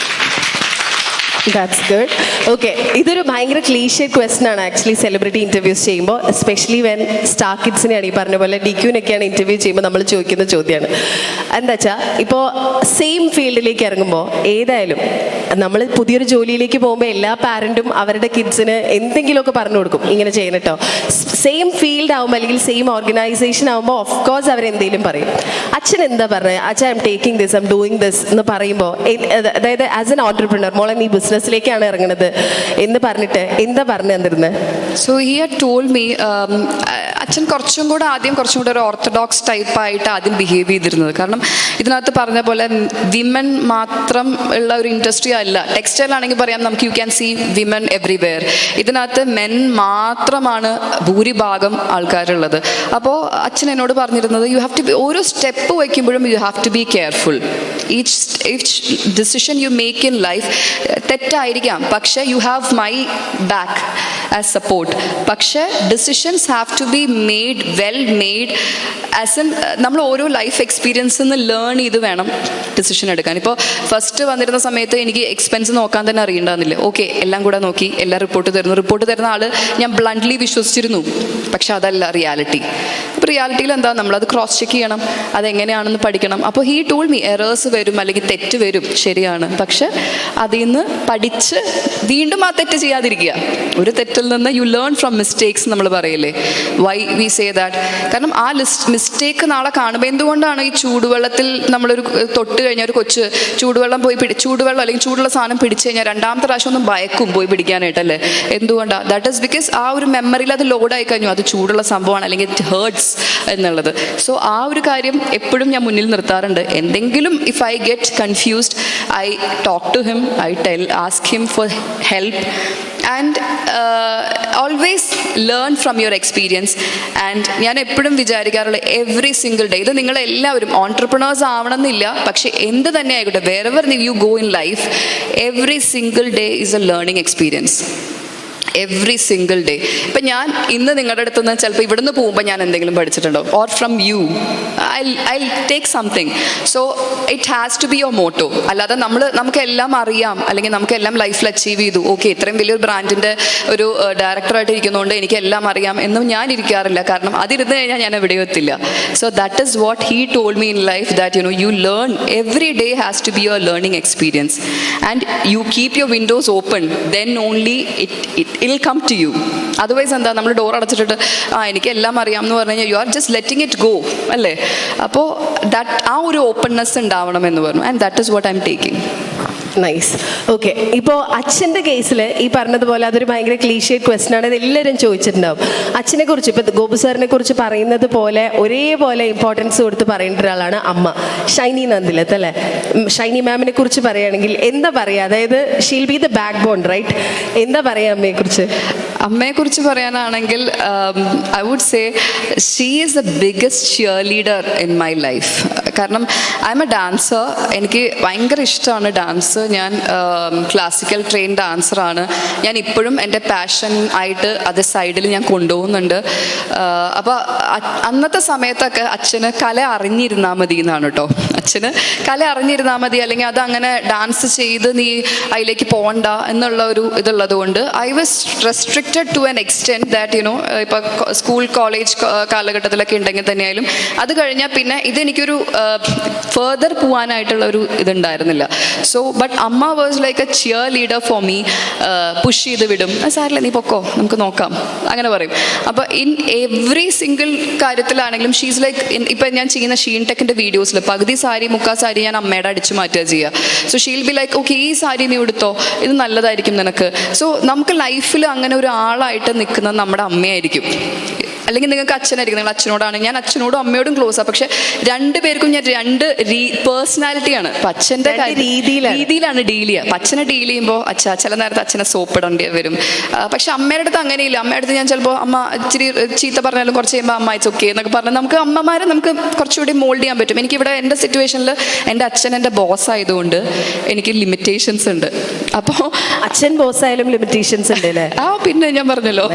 S2: That's good. Okay, ഇതൊരു ഭയങ്കര ക്ലീഷ്യേഡ് ക്വസ്റ്റൻ ആണ് ആക്ച്വലി സെലിബ്രിറ്റി ഇൻ്റർവ്യൂസ് ചെയ്യുമ്പോൾ, എസ്പെഷ്യലി വെൻ സ്റ്റാർ കിഡ്സിനെയാണ് ഈ പറഞ്ഞ പോലെ DQനൊക്കെയാണ് ഇൻ്റർവ്യൂ ചെയ്യുമ്പോൾ നമ്മൾ ചോദിക്കുന്ന ചോദ്യമാണ്. എന്താ വെച്ചാൽ ഇപ്പോൾ സെയിം ഫീൽഡിലേക്ക് ഇറങ്ങുമ്പോൾ ഏതായാലും നമ്മൾ പുതിയൊരു ജോലിയിലേക്ക് പോകുമ്പോൾ എല്ലാ പാരൻറ്റും അവരുടെ കിഡ്സിന് എന്തെങ്കിലുമൊക്കെ പറഞ്ഞു കൊടുക്കും, ഇങ്ങനെ ചെയ്യണം കേട്ടോ. സെയിം ഫീൽഡ് ആകുമ്പോൾ അല്ലെങ്കിൽ സെയിം ഓർഗനൈസേഷൻ ആകുമ്പോൾ ഓഫ് കോഴ്സ് അവരെന്തെങ്കിലും പറയും. അച്ഛൻ എന്താ പറഞ്ഞത്? അച്ഛൻ I am taking this, I am doing this എന്ന് പറയുമ്പോൾ, അതായത് ആസ് എൻ ഓൺടർപ്രണർ മോളെ നീ ബിസിനസ്സിലേക്കാണ് ഇറങ്ങുന്നത് എന്ന് പറഞ്ഞിട്ട് എന്താ പറഞ്ഞു തന്നിരുന്നത്?
S3: So he had told me, അച്ഛൻ കുറച്ചും കൂടെ ഒരു ഓർത്തഡോക്സ് ടൈപ്പായിട്ട് ആദ്യം ബിഹേവ് ചെയ്തിരുന്നത്. കാരണം ഇതിനകത്ത് പറഞ്ഞ പോലെ വിമൻ മാത്രം ഉള്ള ഒരു ഇൻഡസ്ട്രി അല്ല. ടെക്സ്റ്റൈൽ ആണെങ്കിൽ പറയാം നമുക്ക് you can see women everywhere. ഇതിനകത്ത് മെൻ മാത്രമാണ് ഭൂരിഭാഗം ആൾക്കാരുള്ളത്. അപ്പോൾ അച്ഛൻ എന്നോട് പറഞ്ഞിരുന്നത് യു ഹാവ് ടു ബി, ഓരോ സ്റ്റെപ്പ് വയ്ക്കുമ്പോഴും you have to be careful. Each decision you make in life തെറ്റായിരിക്കാം, പക്ഷേ you have my back as support. പക്ഷേ decisions have to be made well made as an നമ്മൾ ഓരോ life എക്സ്പീരിയൻസിൽ നിന്ന് learn ചെയ്ത് വേണം ഡിസിഷൻ എടുക്കാൻ. ഇപ്പോൾ ഫസ്റ്റ് വന്നിരുന്ന സമയത്ത് എനിക്ക് എക്സ്പെൻസ് നോക്കാൻ തന്നെ അറിയണ്ടായിരുന്നില്ല. ഓക്കെ, എല്ലാം കൂടെ നോക്കി എല്ലാം റിപ്പോർട്ട് തരുന്ന ആൾ ഞാൻ ബ്ലണ്ട്ലി വിശ്വസിച്ചിരുന്നു. പക്ഷെ അതല്ല റിയാലിറ്റി. ഇപ്പോൾ റിയാലിറ്റിയിൽ എന്താ, നമ്മളത് ക്രോസ് ചെക്ക് ചെയ്യണം, അതെങ്ങനെയാണെന്ന് പഠിക്കണം. അപ്പോൾ ഹീ ടോൾഡ് മീ എറേഴ്സ് വരും അല്ലെങ്കിൽ തെറ്റ് വരും, ശരിയാണ്, പക്ഷെ അതിൽ നിന്ന് പഠിച്ച് വീണ്ടും ആ തെറ്റ് ചെയ്യാതിരിക്കുക. ഒരു തെറ്റിൽ നിന്ന് യു ലേൺ ഫ്രം മിസ്റ്റേക്സ് നമ്മൾ പറയില്ലേ, വൈ വി സേ ദാറ്റ്. കാരണം ആ മിസ്റ്റേക്ക് നാളെ കാണുമ്പോൾ എന്തുകൊണ്ടാണ് ഈ ചൂടുവെള്ളത്തിൽ നമ്മളൊരു തൊട്ട് കഴിഞ്ഞാൽ ഒരു കൊച്ച് ചൂടുവെള്ളം ചൂടുവെള്ളം അല്ലെങ്കിൽ ചൂടുള്ള സാധനം പിടിച്ചു കഴിഞ്ഞാൽ രണ്ടാമത്തെ പ്രാവശ്യം ഒന്നും ഭയക്കും പോയി പിടിക്കാനായിട്ടല്ലേ? എന്തുകൊണ്ടാണ്? ദാറ്റ് ഈസ് ബിക്കോസ് ആ ഒരു മെമ്മറിയിൽ അത് ലോഡായി കഴിഞ്ഞു, അത് ചൂടുള്ള സംഭവമാണ് അല്ലെങ്കിൽ ഇറ്റ് ഹേർട്സ് എന്നുള്ളത്. സോ ആ ഒരു കാര്യം എപ്പോഴും ഞാൻ മുന്നിൽ നിർത്താറുണ്ട്. എന്തെങ്കിലും if I get confused I talk to him, I ask him for help and always learn from your experience. And ഞാൻ എപ്പോഴും വിചാരിക്കാറുള്ള എവറി സിംഗിൾ ഡേ, ഇത് നിങ്ങളെല്ലാവരും ഓൺട്രപ്രണേഴ്സ് ആവണമെന്നില്ല, പക്ഷേ എന്ത് തന്നെ ആയിക്കോട്ടെ, wherever you go in life, every single day is a learning experience. Every single day. ഇപ്പം ഞാൻ ഇന്ന് നിങ്ങളുടെ അടുത്ത് നിന്ന് ചിലപ്പോൾ ഇവിടുന്ന് പോകുമ്പോൾ ഞാൻ എന്തെങ്കിലും പഠിച്ചിട്ടുണ്ടോ, or from you I take something. So it has to be your motto. അല്ലാതെ നമുക്കെല്ലാം അറിയാം അല്ലെങ്കിൽ നമുക്കെല്ലാം ലൈഫിൽ അച്ചീവ് ചെയ്തു, ഓക്കെ ഇത്രയും വലിയൊരു ബ്രാൻഡിൻ്റെ ഒരു ഡയറക്ടറായിട്ട് ഇരിക്കുന്നതുകൊണ്ട് എനിക്കെല്ലാം അറിയാം എന്നും ഞാൻ ഇരിക്കാറില്ല. കാരണം അതിരുന്ന് കഴിഞ്ഞാൽ ഞാൻ എവിടെയോ എത്തില്ല. So that is what he told me in life, that you learn every day has to be your learning experience and you keep your windows open, then only it will come to you. Otherwise എന്താ, നമ്മൾ door അടച്ചിട്ടിട്ട് എനിക്ക് എല്ലാം അറിയാം എന്ന് പറഞ്ഞു കഴിഞ്ഞാൽ you are just letting it go അല്ലേ? അപ്പോൾ ആ ഒരു ഓപ്പൺനെസ് ഉണ്ടാവണം എന്ന് പറഞ്ഞു. And that is what I am taking.
S2: Nice. Okay, ഇപ്പോൾ അച്ഛൻ്റെ കേസിൽ ഈ പറഞ്ഞതുപോലെ അതൊരു ഭയങ്കര ക്ലീഷ്യേഡ് ക്വസ്റ്റൻ ആണ്, ഇത് എല്ലാവരും ചോദിച്ചിട്ടുണ്ടാവും. അച്ഛനെ കുറിച്ച് ഇപ്പോൾ ഗോപു സാറിനെ കുറിച്ച് പറയുന്നത് പോലെ ഒരേപോലെ ഇമ്പോർട്ടൻസ് കൊടുത്ത് പറയേണ്ട ഒരാളാണ് അമ്മ ഷൈനി നന്ദിലത്ത് അല്ലേ? ഷൈനി മാമിനെ കുറിച്ച് പറയുകയാണെങ്കിൽ എന്താ പറയുക, അതായത് she'll be the backbone right, എന്താ പറയുക അമ്മയെക്കുറിച്ച്?
S3: അമ്മയെക്കുറിച്ച് പറയാനാണെങ്കിൽ I would say she is the biggest cheerleader in my life. കാരണം ഐ എം എ ഡാൻസർ. എനിക്ക് ഭയങ്കര ഇഷ്ടമാണ് ഡാൻസ്. ഞാൻ ക്ലാസിക്കൽ ട്രെയിൻ ഡാൻസറാണ്. ഞാൻ ഇപ്പോഴും എൻ്റെ പാഷൻ ആയിട്ട് അത് സൈഡിൽ ഞാൻ കൊണ്ടുപോകുന്നുണ്ട്. അപ്പോൾ അന്നത്തെ സമയത്തൊക്കെ അച്ഛന് കല അറിഞ്ഞിരുന്നാൽ മതി എന്നാണ് കേട്ടോ. അച്ഛന് കല അറിഞ്ഞിരുന്നാൽ മതി, അല്ലെങ്കിൽ അതങ്ങനെ ഡാൻസ് ചെയ്ത് നീ അതിലേക്ക് പോകണ്ട എന്നുള്ള ഒരു ഇതുള്ളത് കൊണ്ട് I was restricted to an extent that you know, ഇപ്പോൾ സ്കൂൾ കോളേജ് കാലഘട്ടത്തിലൊക്കെ ഉണ്ടെങ്കിൽ തന്നെയായാലും അത് കഴിഞ്ഞാൽ പിന്നെ ഇതെനിക്കൊരു ഫെർദർ പോകാനായിട്ടുള്ള ഒരു ഇതുണ്ടായിരുന്നില്ല. സോ ബട്ട് അമ്മ was like A cheer leader for me. Push ചെയ്ത് വിടും, സാറില്ല നീ പൊക്കോ നമുക്ക് നോക്കാം അങ്ങനെ പറയും. അപ്പോൾ ഇൻ എവറി സിംഗിൾ കാര്യത്തിലാണെങ്കിലും ഷീസ് ലൈക്ക്, ഇപ്പം ഞാൻ ചെയ്യുന്ന ഷീൻ ടെക്കിൻ്റെ വീഡിയോസിൽ പകുതി സാരി മുക്കാൽ സാരി ഞാൻ അമ്മയുടെ അടിച്ച് മാറ്റുക ചെയ്യുക. So she'll be like okay ഈ സാരി നീ എടുത്തോ, ഇത് നല്ലതായിരിക്കും നിനക്ക്. സോ നമുക്ക് ലൈഫിൽ അങ്ങനെ ഒരു ആളായിട്ട് നിൽക്കുന്നത് നമ്മുടെ അമ്മയായിരിക്കും. അല്ലെങ്കിൽ നിങ്ങൾക്ക് അച്ഛനായിരിക്കും, നിങ്ങൾ അച്ഛനോടാണ്. ഞാൻ അച്ഛനോടും അമ്മയോടും ക്ലോസാണ്. പക്ഷെ രണ്ടുപേർക്കും ഞാൻ രണ്ട് പേഴ്സണാലിറ്റിയാണ്. അപ്പം അച്ഛൻ്റെ രീതിയിലാണ് ഡീൽ ചെയ്യുക. അപ്പം അച്ഛനെ ഡീൽ ചെയ്യുമ്പോൾ ചില നേരത്തെ അച്ഛനെ സോപ്പിടേണ്ടി വരും. പക്ഷെ അമ്മയുടെ അടുത്ത് അങ്ങനെയില്ല. അമ്മയുടെ അടുത്ത് ഞാൻ ചിലപ്പോൾ അമ്മ ഇച്ചിരി ചീത്ത പറഞ്ഞാലും കുറച്ച് കഴിയുമ്പോൾ അമ്മ ഇറ്റ്സ് ഓക്കെ എന്നൊക്കെ പറഞ്ഞാൽ നമുക്ക് അമ്മമാരെ നമുക്ക് കുറച്ചുകൂടി മോൾഡ് ചെയ്യാൻ പറ്റും. എനിക്കിവിടെ എൻ്റെ സിറ്റുവേഷനിൽ എൻ്റെ അച്ഛൻ എൻ്റെ ബോസ് ആയതുകൊണ്ട് എനിക്ക് ലിമിറ്റേഷൻസ് ഉണ്ട്. അപ്പോൾ
S2: അച്ഛൻ ബോസ് ആയാലും ലിമിറ്റേഷൻസ് ഉണ്ട് അല്ലേ?
S3: പിന്നെ ഞാൻ പറഞ്ഞല്ലോ.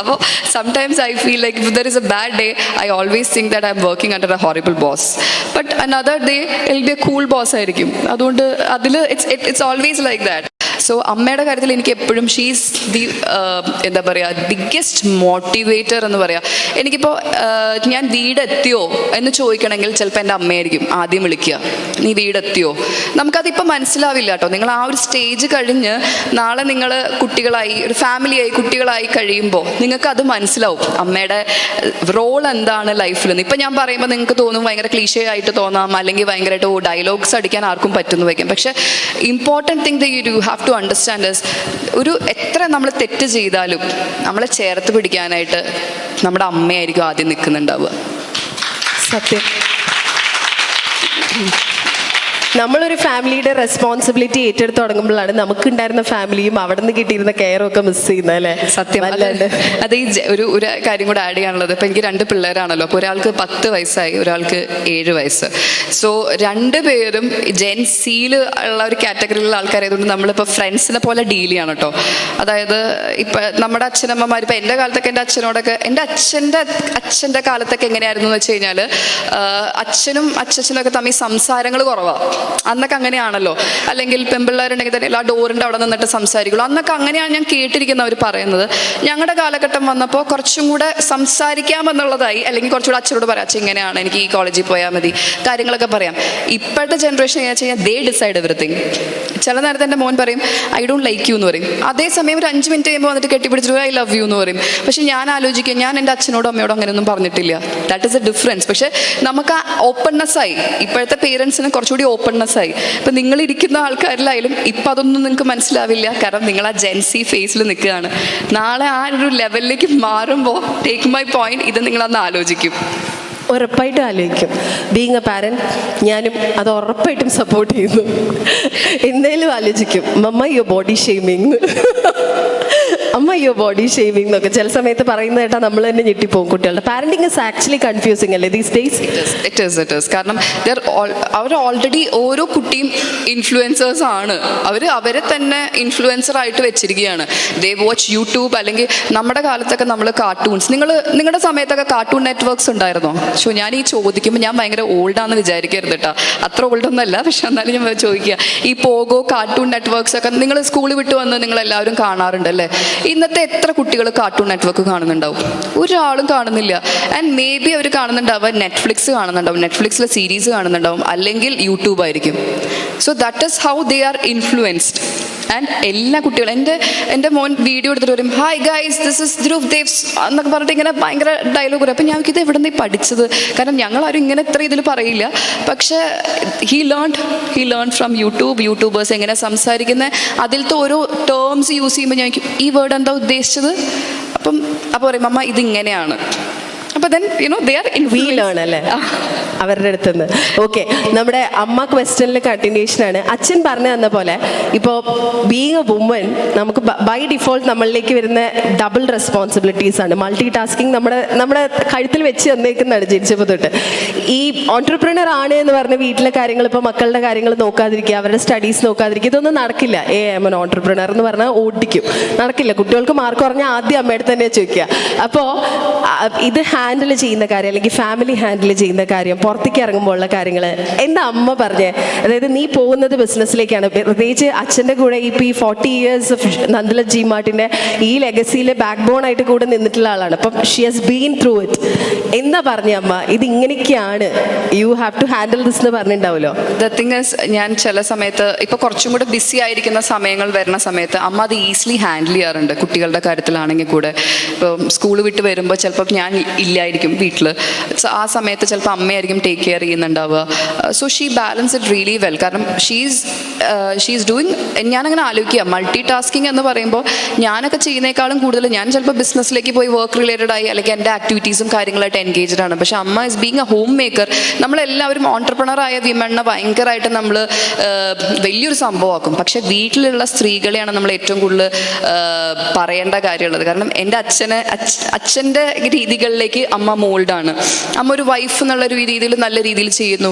S3: അപ്പോൾ sometimes I feel like if there is a bad day, I always think that I'm working under a horrible boss. But another day, it'll be a cool boss ആയിരിക്കും. അതുകൊണ്ട് അതിൽ it's always like that. So അമ്മയുടെ കാര്യത്തിൽ എനിക്ക് എപ്പോഴും she's the എന്താ പറയുക biggest motivator എന്ന് പറയാം. എനിക്കിപ്പോൾ ഞാൻ വീടെത്തിയോ എന്ന് ചോദിക്കണമെങ്കിൽ ചിലപ്പോൾ എൻ്റെ അമ്മയായിരിക്കും ആദ്യം വിളിക്കുക, നീ വീടെത്തിയോ. നമുക്കതിപ്പോൾ മനസ്സിലാവില്ല കേട്ടോ. നിങ്ങൾ ആ ഒരു സ്റ്റേജ് കഴിഞ്ഞ് നാളെ നിങ്ങൾ കുട്ടികളായി ഒരു ഫാമിലിയായി കുട്ടികളായി കഴിയുമ്പോൾ നിങ്ങൾക്കത് മനസ്സിലാവും അമ്മയുടെ റോൾ എന്താണ് ലൈഫിൽ നിന്ന്. ഇപ്പം ഞാൻ പറയുമ്പോൾ നിങ്ങൾക്ക് തോന്നും ഭയങ്കര ക്ലീഷേ ആയിട്ട് തോന്നാം, അല്ലെങ്കിൽ ഭയങ്കരമായിട്ട് ഡയലോഗ്സ് അടിക്കാൻ ആർക്കും പറ്റുന്നു വയ്ക്കാം. പക്ഷേ important thing the you have to understand is ഒരു എത്ര നമ്മൾ തെറ്റ് ചെയ്താലും നമ്മളെ ചേർത്ത് പിടിക്കാനായിട്ട് നമ്മുടെ അമ്മയായിരിക്കും ആദ്യം നിൽക്കുന്നുണ്ടാവുക.
S2: സത്യം. നമ്മളൊരു ഫാമിലിയുടെ റെസ്പോൺസിബിലിറ്റി ഏറ്റെടുത്ത് തുടങ്ങുമ്പോഴാണ് നമുക്കുണ്ടായിരുന്ന ഫാമിലിയും അവിടെ നിന്ന് കിട്ടിയിരുന്ന കെയറും ഒക്കെ മിസ് ചെയ്യുന്നത് അല്ലേ?
S3: സത്യം. അത് ഈ ഒരു കാര്യം കൂടെ ആഡ് ചെയ്യാനുള്ളത്, ഇപ്പം എനിക്ക് 2 പിള്ളേരാണല്ലോ. അപ്പോൾ ഒരാൾക്ക് 10 വയസ്സായി, ഒരാൾക്ക് 7 വയസ്സ്. സോ 2 പേരും ജെൻ സിയിൽ ഉള്ള ഒരു കാറ്റഗറിയിലുള്ള ആൾക്കാരായതുകൊണ്ട് നമ്മളിപ്പോൾ ഫ്രണ്ട്സിനെ പോലെ ഡീൽ ചെയ്യണം കേട്ടോ. അതായത് ഇപ്പം നമ്മുടെ അച്ഛനമ്മമാർ, ഇപ്പം എൻ്റെ കാലത്തൊക്കെ എൻ്റെ അച്ഛനോടൊക്കെ എൻ്റെ അച്ഛൻ്റെ കാലത്തൊക്കെ എങ്ങനെയായിരുന്നു എന്ന് വെച്ച് കഴിഞ്ഞാൽ അച്ഛനും അച്ഛനൊക്കെ തമ്മിൽ സംസാരങ്ങൾ കുറവാണ്. അന്നൊക്കെ അങ്ങനെയാണല്ലോ. അല്ലെങ്കിൽ പെൺപിള്ളേരുണ്ടെങ്കിൽ തന്നെ എല്ലാ ഡോറിൻ്റെ അവിടെ നിന്നിട്ട് സംസാരിക്കുള്ളൂ. അന്നൊക്കെ അങ്ങനെയാണ് ഞാൻ കേട്ടിരിക്കുന്നവർ പറയുന്നത്. ഞങ്ങളുടെ കാലഘട്ടം വന്നപ്പോൾ കുറച്ചും കൂടെ സംസാരിക്കാമെന്നുള്ളതായി, അല്ലെങ്കിൽ കുറച്ചുകൂടെ അച്ഛനോട് പറയാം അച്ഛൻ ഇങ്ങനെയാണ്, എനിക്ക് ഈ കോളേജിൽ പോയാൽ മതി, കാര്യങ്ങളൊക്കെ പറയാം. ഇപ്പോഴത്തെ ജനറേഷൻ എങ്ങനെയാ വെച്ച് കഴിഞ്ഞാൽ ദേ ഡിസൈഡ് എവറിത്തിങ്. ചില നേരത്തെ എൻ്റെ മോൻ പറയും ഐ ഡോണ്ട് ലൈക്ക് യു എന്ന് പറയും. അതേസമയം ഒരു 5 മിനിറ്റ് കഴിയുമ്പോൾ വന്നിട്ട് കെട്ടിപ്പിടിച്ചിട്ട് ഐ ലവ് യു എന്ന് പറയും. പക്ഷെ ഞാൻ ആലോചിക്കുക, ഞാൻ എൻ്റെ അച്ഛനോടും അമ്മയോടും അങ്ങനെയൊന്നും പറഞ്ഞിട്ടില്ല. That is A difference. പക്ഷെ നമുക്ക് ആ ഓപ്പൺനെസ് ആയി. ഇപ്പോഴത്തെ പേരൻസിന് കുറച്ചുകൂടി ഓപ്പൺനെസ് ആയി. ഇപ്പം നിങ്ങളിരിക്കുന്ന ആൾക്കാരിലായാലും ഇപ്പം അതൊന്നും നിങ്ങൾക്ക് മനസ്സിലാവില്ല, കാരണം നിങ്ങൾ ആ ജെൻസി ഫേസിൽ നിൽക്കുകയാണ്. നാളെ ആ ഒരു ലെവലിലേക്ക് മാറുമ്പോൾ ടേക്ക് മൈ പോയിന്റ്, ഇത് നിങ്ങളന്ന് ആലോചിക്കും.
S2: ഉറപ്പായിട്ടും ആലോചിക്കും. ബീങ് എ പാരന്റ് ഞാനും അത് ഉറപ്പായിട്ടും സപ്പോർട്ട് ചെയ്യുന്നു. എന്തായാലും ആലോചിക്കും മമ്മ യുവർ ബോഡി ഷെയ്മിങ്, അമ്മ യുവർ ബോഡി ഷെയ്മിങ് എന്നൊക്കെ ചില സമയത്ത് പറയുന്നത് കേട്ടാൽ നമ്മൾ തന്നെ ഞെട്ടിപ്പോകും. കുട്ടികളുടെ പാരന്റിങ് ഇസ് ആക്ച്വലി കൺഫ്യൂസിങ് അല്ലേ ദീസ് ഡേയ്സ്?
S3: ഇറ്റ് ഈസ് കാരണം അവർ ഓൾറെഡി ഓരോ കുട്ടിയും ഇൻഫ്ലുവൻസേഴ്സ് ആണ്. അവരെ തന്നെ ഇൻഫ്ലുവൻസർ ആയിട്ട് വെച്ചിരിക്കുകയാണ്. They watch YouTube. അല്ലെങ്കിൽ നമ്മുടെ കാലത്തൊക്കെ നമ്മൾ കാർട്ടൂൺസ്, നിങ്ങളുടെ സമയത്തൊക്കെ കാർട്ടൂൺ നെറ്റ്വർക്ക്സ് ഉണ്ടായിരുന്നോ? സോ ഞാൻ ഈ ചോദിക്കുമ്പോൾ ഞാൻ ഭയങ്കര ഓൾഡാണെന്ന് വിചാരിക്കരുത് കേട്ടോ. അത്ര ഓൾഡൊന്നുമല്ല, പക്ഷെ എന്നാലും ഞാൻ ചോദിക്കുക. ഈ പോഗോ കാർട്ടൂൺ നെറ്റ്വർക്ക്സ് ഒക്കെ നിങ്ങൾ സ്കൂളിൽ വിട്ട് വന്ന് നിങ്ങളെല്ലാവരും കാണാറുണ്ടല്ലേ? ഇന്നത്തെ എത്ര കുട്ടികൾ കാർട്ടൂൺ നെറ്റ്വർക്ക് കാണുന്നുണ്ടാവും? ഒരാളും കാണുന്നില്ല. ആൻഡ് മേ ബി അവർ കാണുന്നുണ്ടാവുക നെറ്റ്ഫ്ലിക്സ് കാണുന്നുണ്ടാവും, നെറ്റ്ഫ്ലിക്സിലെ സീരീസ് കാണുന്നുണ്ടാവും, അല്ലെങ്കിൽ യൂട്യൂബ് ആയിരിക്കും. So that is how they are influenced. And എല്ലാ കുട്ടികളും എൻ്റെ മോൻ വീഡിയോ എടുത്തിട്ട് വരും, hi guys this is Dhruv Dev's എന്നൊക്കെ പറഞ്ഞിട്ട് ഇങ്ങനെ ഭയങ്കര ഡയലോഗ് പറയും. അപ്പം ഞങ്ങൾക്ക് ഇത് എവിടെ നിന്ന് പഠിച്ചത്? കാരണം ഞങ്ങളാരും ഇങ്ങനെ ഇത്ര ഇതിൽ പറയില്ല. പക്ഷേ ഹീ ലേൺ ഫ്രം യൂട്യൂബേഴ്സ് എങ്ങനെ സംസാരിക്കുന്നത്, അതിലത്തെ ഓരോ ടേംസ് യൂസ് ചെയ്യുമ്പോൾ ഞാൻ ഈ വേർഡ് എന്താ ഉദ്ദേശിച്ചത്, അപ്പോൾ പറയും അമ്മ ഇതിങ്ങനെയാണ്. അപ്പോൾ then they are
S2: we learn അല്ലേ അവരുടെ അടുത്തുനിന്ന്. ഓക്കെ, നമ്മുടെ അമ്മ ക്വസ്റ്റ്യനിൽ കണ്ടിന്യൂഷൻ ആണ്. അച്ഛൻ പറഞ്ഞു തന്ന പോലെ ഇപ്പോൾ ബീങ് എ വുമൻ നമുക്ക് ബൈ ഡിഫോൾട്ട് നമ്മളിലേക്ക് വരുന്ന ഡബിൾ റെസ്പോൺസിബിലിറ്റീസ് ആണ്. മൾട്ടി ടാസ്കിങ് നമ്മുടെ കഴുത്തിൽ വെച്ച് തന്നേക്കുന്നതാണ് ജനിച്ചപ്പോൾ തൊട്ട്. ഈ ഓൺട്രപ്രണർ ആണ് എന്ന് പറഞ്ഞ് വീട്ടിലെ കാര്യങ്ങൾ, ഇപ്പോൾ മക്കളുടെ കാര്യങ്ങൾ നോക്കാതിരിക്കുക, അവരുടെ സ്റ്റഡീസ് നോക്കാതിരിക്കുക, ഇതൊന്നും നടക്കില്ല. എം ഓൺട്രപ്രണർ എന്ന് പറഞ്ഞാൽ ഓടിക്കും, നടക്കില്ല. കുട്ടികൾക്ക് മാർക്ക് പറഞ്ഞാൽ ആദ്യം അമ്മയുടെ തന്നെ ചോദിക്കുക. അപ്പോൾ ഇത് ഹാൻഡിൽ ചെയ്യുന്ന കാര്യം, അല്ലെങ്കിൽ ഫാമിലി ഹാൻഡിൽ ചെയ്യുന്ന കാര്യം, പുറത്തേക്ക് ഇറങ്ങുമ്പോൾ ഉള്ള കാര്യങ്ങൾ എന്താ അമ്മ പറഞ്ഞേ? അതായത് നീ പോകുന്നത് ബിസിനസ്സിലേക്കാണ്, പ്രത്യേകിച്ച് അച്ഛൻ്റെ കൂടെ ഇപ്പോൾ ഈ 40 years ഓഫ് നന്ദലത് ജി മാർട്ടിൻ്റെ ഈ ലെഗസിയിലെ ബാക്ക് ബോൺ ആയിട്ട് കൂടെ നിന്നിട്ടുള്ള ആളാണ്. അപ്പം she has been through it. എന്താ പറഞ്ഞ അമ്മ ഇത് ഇങ്ങനെയൊക്കെയാണ്, you have to handle this എന്ന് പറഞ്ഞിട്ടുണ്ടാവുമല്ലോ?
S3: ദ തിങ് ഈസ്, ഞാൻ ചില സമയത്ത് ഇപ്പോൾ കുറച്ചും കൂടെ ബിസി ആയിരിക്കുന്ന സമയങ്ങൾ വരുന്ന സമയത്ത് അമ്മ അത് ഈസിലി ഹാൻഡിൽ ചെയ്യാറുണ്ട്. കുട്ടികളുടെ കാര്യത്തിലാണെങ്കിൽ കൂടെ ഇപ്പോൾ സ്കൂൾ വിട്ട് വരുമ്പോൾ ചിലപ്പോൾ ഞാൻ ഇല്ലായിരിക്കും വീട്ടിൽ, ആ സമയത്ത് ചിലപ്പോൾ അമ്മയായിരിക്കും ടേക്ക് കെയർ ചെയ്യുന്നുണ്ടാവുക. So she balance it really well. കാരണം ഷീസ് ഡൂയിങ്, ഞാനങ്ങനെ ആലോചിക്കുക, മൾട്ടി ടാസ്കിങ് എന്ന് പറയുമ്പോൾ ഞാനൊക്കെ ചെയ്യുന്നേക്കാളും കൂടുതൽ ഞാൻ ചിലപ്പോൾ ബിസിനസ്സിലേക്ക് പോയി വർക്ക് റിലേറ്റഡ് ആയി അല്ലെങ്കിൽ എൻ്റെ ആക്ടിവിറ്റീസും കാര്യങ്ങളായിട്ട് എൻഗേജ്ഡ് ആണ്. പക്ഷേ അമ്മ is being A home maker. നമ്മളെല്ലാവരും ഓൺട്രപ്രണർ ആയ വിമണിനെ ഭയങ്കരമായിട്ട് നമ്മൾ വലിയൊരു സംഭവമാക്കും. പക്ഷേ വീട്ടിലുള്ള സ്ത്രീകളെയാണ് നമ്മൾ ഏറ്റവും കൂടുതൽ പറയേണ്ട കാര്യമുള്ളത്. കാരണം എൻ്റെ അച്ഛൻ്റെ രീതികളിലേക്ക് അമ്മ മോൾഡാണ്. അമ്മ ഒരു വൈഫ് എന്നുള്ള ഒരു രീതിയിൽ നല്ല രീതിയിൽ ചെയ്യുന്നു.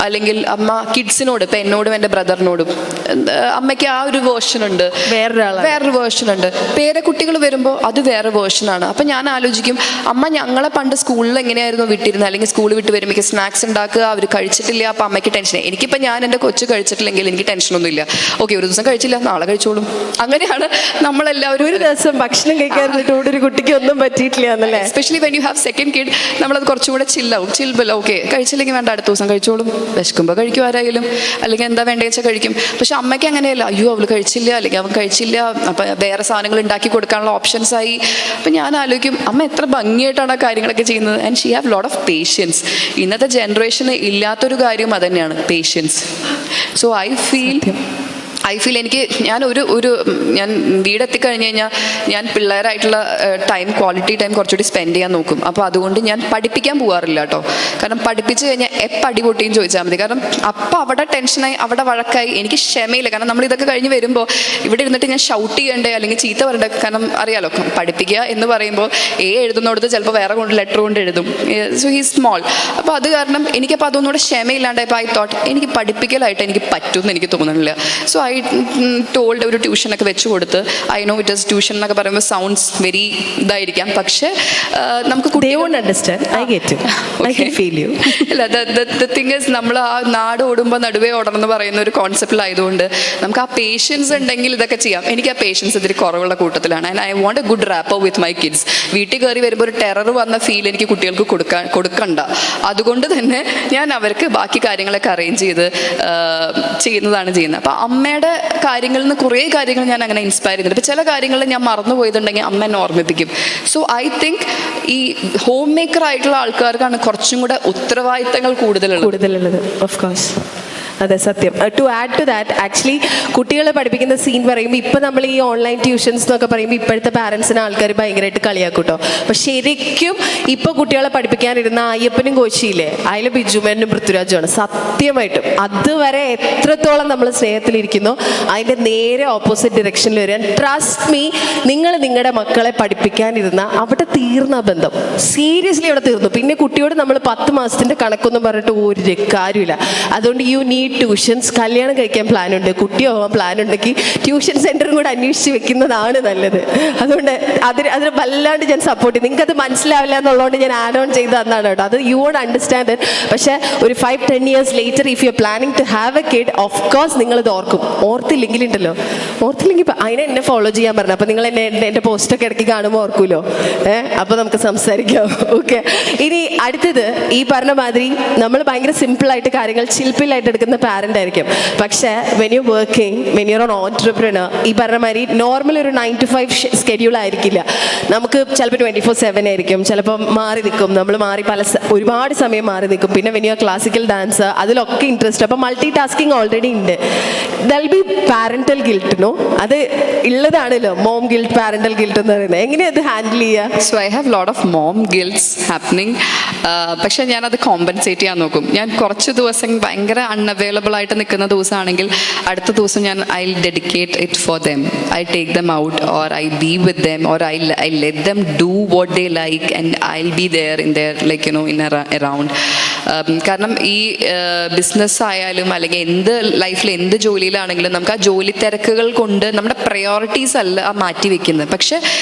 S3: അല്ലെങ്കിൽ അമ്മ കിഡ്സിനോട്, ഇപ്പം എന്നോടും എൻ്റെ ബ്രദറിനോടും അമ്മയ്ക്ക് ആ ഒരു വേർഷൻ ഉണ്ട്, വേറൊരു വേർഷൻ ഉണ്ട്. പേരക്കുട്ടികൾ വരുമ്പോൾ അത് വേറെ വേർഷനാണ്. അപ്പം ഞാൻ ആലോചിക്കും, അമ്മ ഞങ്ങളെ പണ്ട് സ്കൂളിൽ എങ്ങനെയായിരുന്നു വിട്ടിരുന്നത്, അല്ലെങ്കിൽ സ്കൂൾ വിട്ട് വരുമ്പോൾ സ്നാക്സ് ഉണ്ടാക്കുക, അവർ കഴിച്ചിട്ടില്ല, അപ്പം അമ്മയ്ക്ക് ടെൻഷൻ. എനിക്കിപ്പോൾ ഞാൻ എൻ്റെ കൊച്ചു കഴിച്ചിട്ടില്ലെങ്കിൽ എനിക്ക് ടെൻഷനൊന്നുമില്ല. ഓക്കെ, ഒരു ദിവസം കഴിച്ചില്ല, നാളെ കഴിച്ചോളും. അങ്ങനെയാണ് നമ്മളെല്ലാവരും.
S2: ഒരു ദിവസം ഭക്ഷണം കഴിക്കാറുണ്ട് ഒരു കുട്ടിക്ക് ഒന്നും പറ്റിയിട്ടില്ല എന്നല്ലേ?
S3: Especially when you have second kid, നമ്മളത് കുറച്ചും കൂടെ ചില്ലാവും. ചിൽബല്ല, ഓക്കെ കഴിച്ചില്ലെങ്കിൽ വേണ്ട, അടുത്ത ദിവസം കഴിച്ചോളും, വിശക്കുമ്പോൾ കഴിക്കും ആരായാലും, അല്ലെങ്കിൽ എന്താ വേണ്ടതെന്ന് വെച്ചാൽ കഴിക്കും. പക്ഷെ അമ്മയ്ക്ക് അങ്ങനെയല്ല, അയ്യോ അവൾ കഴിച്ചില്ല, അല്ലെങ്കിൽ അവൻ കഴിച്ചില്ല, അപ്പം വേറെ സാധനങ്ങൾ ഉണ്ടാക്കി കൊടുക്കാനുള്ള ഓപ്ഷൻസ് ആയി. അപ്പം ഞാൻ ആലോചിക്കും, അമ്മ എത്ര ഭംഗിയായിട്ടാണ് ആ കാര്യങ്ങളൊക്കെ ചെയ്യുന്നത്. And she have lot of patience. ഇന്നത്തെ ജനറേഷന് ഇല്ലാത്തൊരു കാര്യം അത് തന്നെയാണ്, പേഷ്യൻസ്. സോ ഐ ഫീൽ എനിക്ക് ഞാൻ വീടെത്തിക്കഴിഞ്ഞ് കഴിഞ്ഞാൽ ഞാൻ പിള്ളേരായിട്ടുള്ള ക്വാളിറ്റി ടൈം കുറച്ചുകൂടി സ്പെൻഡ് ചെയ്യാൻ നോക്കും. അപ്പോൾ അതുകൊണ്ട് ഞാൻ പഠിപ്പിക്കാൻ പോകാറില്ല കേട്ടോ. കാരണം പഠിപ്പിച്ച് കഴിഞ്ഞാൽ എപ്പോൾ അടിപൊട്ടിയും ചോദിച്ചാൽ മതി. കാരണം അപ്പം അവിടെ ടെൻഷനായി, അവിടെ വഴക്കായി, എനിക്ക് ക്ഷമയില്ല. കാരണം നമ്മൾ ഇതൊക്കെ കഴിഞ്ഞ് വരുമ്പോൾ ഇവിടെ ഇരുന്നിട്ട് ഞാൻ ഷൗട്ട് ചെയ്യണ്ടേ അല്ലെങ്കിൽ ചീത്ത പറയണ്ടേ? കാരണം അറിയാലോ, പഠിപ്പിക്കുക എന്ന് പറയുമ്പോൾ എഴുതുന്നിടത്ത് ചിലപ്പോൾ വേറെ ലെറ്റർ കൊണ്ട് എഴുതും. So he small. അപ്പോൾ അത് കാരണം എനിക്കപ്പോൾ അതൊന്നുകൂടെ ക്ഷമയില്ലാണ്ടായപ്പോൾ ഐ തോട്ട് എനിക്ക് പഠിപ്പിക്കലായിട്ട് എനിക്ക് പറ്റുമെന്ന് എനിക്ക് തോന്നുന്നില്ല. സോ ഐ ടോൾഡ് ഒരു ട്യൂഷനൊക്കെ വെച്ച് കൊടുത്ത്. I know it is tuition എന്നൊക്കെ പറയുമ്പോൾ സൗണ്ട്സ് വെരി ഇതായിരിക്കാം, പക്ഷേ നമുക്ക് നമ്മൾ ആ നാട് ഓടുമ്പോൾ നടുവേ ഓടണമെന്ന് പറയുന്ന ഒരു കോൺസെപ്റ്റിലായതുകൊണ്ട് നമുക്ക് ആ പേഷ്യൻസ് ഉണ്ടെങ്കിൽ ഇതൊക്കെ ചെയ്യാം. എനിക്ക് ആ പേഷ്യൻസ് ഇതിൽ കുറവുള്ള കൂട്ടത്തിലാണ്. And I want a good rapport with my kids. വീട്ടിൽ കയറി വരുമ്പോൾ ഒരു ടെറർ വന്ന ഫീൽ എനിക്ക് കുട്ടികൾക്ക് കൊടുക്കണ്ട. അതുകൊണ്ട് തന്നെ ഞാൻ അവർക്ക് ബാക്കി കാര്യങ്ങളൊക്കെ അറേഞ്ച് ചെയ്ത് ചെയ്യുന്നതാണ് ചെയ്യുന്നത്. അപ്പോൾ അമ്മയുടെ കാര്യങ്ങളിൽ നിന്ന് കുറേ കാര്യങ്ങൾ ഞാൻ അങ്ങനെ ഇൻസ്പയർ ചെയ്യുന്നുണ്ട്. ഇപ്പോൾ ചില കാര്യങ്ങളിൽ ഞാൻ മറന്നു പോയതുണ്ടെങ്കിൽ അമ്മ എന്നെ ഓർമ്മിപ്പിക്കും. സോ ഐ തിങ്ക് ഈ ഹോം മേക്കർ ആയിട്ടുള്ള ആൾക്കാർക്കാണ് കുറച്ചും കൂടെ ഉത്തരവാദിത്തങ്ങൾ കൂടുതലുള്ളത്.
S2: ഓഫ് കോഴ്സ്, അതെ, സത്യം. To add to that, actually കുട്ടികളെ പഠിപ്പിക്കുന്ന സീൻ പറയുമ്പോൾ ഇപ്പം നമ്മൾ ഈ ഓൺലൈൻ ട്യൂഷൻസ് എന്നൊക്കെ പറയുമ്പോൾ ഇപ്പോഴത്തെ പാരൻസിനെ ആൾക്കാർ ഭയങ്കരമായിട്ട് കളിയാക്കും കേട്ടോ. പക്ഷെ ശരിക്കും ഇപ്പോൾ കുട്ടികളെ പഠിപ്പിക്കാനിരുന്ന അയ്യപ്പനും കോശിയില്ലേ, അതിൽ ബിജുമേനും പൃഥ്വിരാജുമാണ്. സത്യമായിട്ടും അതുവരെ എത്രത്തോളം നമ്മൾ സ്നേഹത്തിലിരിക്കുന്നോ അതിൻ്റെ നേരെ ഓപ്പോസിറ്റ് ഡിറക്ഷനിൽ വരാൻ. ട്രസ്റ്റ് മീ, നിങ്ങൾ നിങ്ങളുടെ മക്കളെ പഠിപ്പിക്കാനിരുന്ന അവിടെ തീർന്ന ബന്ധം, സീരിയസ്ലി അവിടെ തീർന്നു. പിന്നെ കുട്ടിയോട് നമ്മൾ 10 മാസത്തിൻ്റെ കണക്കൊന്നും പറഞ്ഞിട്ട് ഒരു കാര്യമില്ല. അതുകൊണ്ട് യു നീഡ് ട്യൂഷൻസ്. കല്യാണം കഴിക്കാൻ പ്ലാൻ ഉണ്ട്, കുട്ടിയാവാൻ പ്ലാൻ ഉണ്ടെങ്കിൽ ട്യൂഷൻ സെൻറ്ററും കൂടെ അന്വേഷിച്ച് വെക്കുന്നതാണ് നല്ലത്. അതുകൊണ്ട് അതിന് വല്ലാണ്ട് ഞാൻ സപ്പോർട്ട് ചെയ്യും. നിങ്ങൾക്കത് മനസ്സിലാവില്ല എന്നുള്ളതുകൊണ്ട് ഞാൻ ആഡ് ഓൺ ചെയ്ത് തന്നാണ് കേട്ടോ. അത് യു വോണ്ട് അണ്ടർസ്റ്റാൻഡ് ഇറ്റ്. പക്ഷേ ഒരു 5-10 years later if you are planning to have a kid, of course നിങ്ങളിത് ഓർക്കും. ഓർത്തില്ലെങ്കിൽ അതിനെ എന്നെ ഫോളോ ചെയ്യാൻ പറഞ്ഞു. അപ്പോൾ നിങ്ങൾ എൻ്റെ പോസ്റ്റൊക്കെ ഇടയ്ക്ക് കാണുമ്പോൾ ഓർക്കുമല്ലോ. അപ്പോൾ നമുക്ക് സംസാരിക്കാം. ഓക്കെ, ഇനി അടുത്തത് ഈ പറഞ്ഞ മാതിരി നമ്മൾ ഭയങ്കര സിമ്പിളായിട്ട് കാര്യങ്ങൾ ചിൽപ്പിലായിട്ട് എടുക്കുന്ന കിട്ടുന്ന പാരൻ്റ് ആയിരിക്കും. പക്ഷേ when you working, when you R entrepreneur, ഈ പറഞ്ഞ മാതിരി നോർമൽ ഒരു 9 to 5 സ്കെഡ്യൂൾ ആയിരിക്കില്ല. നമുക്ക് ചിലപ്പോൾ 24/7 ആയിരിക്കും, ചിലപ്പോൾ മാറി നിൽക്കും, നമ്മൾ മാറി ഒരുപാട് സമയം മാറി നിൽക്കും. പിന്നെ when you are classical dance, അതിലൊക്കെ ഇൻട്രസ്റ്റ്. അപ്പോൾ മൾട്ടി ടാസ്കിങ് ഓൾറെഡി ഉണ്ട്. There'll be parental guilt, no? അത് ഉള്ളതാണല്ലോ, മോം ഗിൽട്ട്, പാരന്റൽ ഗിൽട്ട് എന്ന് പറയുന്നത്. എങ്ങനെയാണ് അത് ഹാൻഡിൽ ചെയ്യുക?
S3: So I have lot of mom guilts happening. പക്ഷെ ഞാനത് കോമ്പൻസേറ്റ് ചെയ്യാൻ നോക്കും. ഞാൻ കുറച്ച് ദിവസം ഭയങ്കര അൺഅവൈലബിൾ ആയിട്ട് നിൽക്കുന്ന ദിവസമാണെങ്കിൽ അടുത്ത ദിവസം ഞാൻ I dedicate it for them. I take them out, or I be with them, or I let them do what they like and I be there in there like in around. കാരണം ഈ business ആയാലും അല്ലെങ്കിൽ എന്ത് ലൈഫിൽ എന്ത് ജോലിയിലാണെങ്കിലും നമുക്ക് ആ ജോലി തിരക്കുകൾ കൊണ്ട് നമ്മുടെ പ്രയോറിറ്റീസ് അല്ല മാറ്റി വെക്കുന്നത്. പക്ഷേ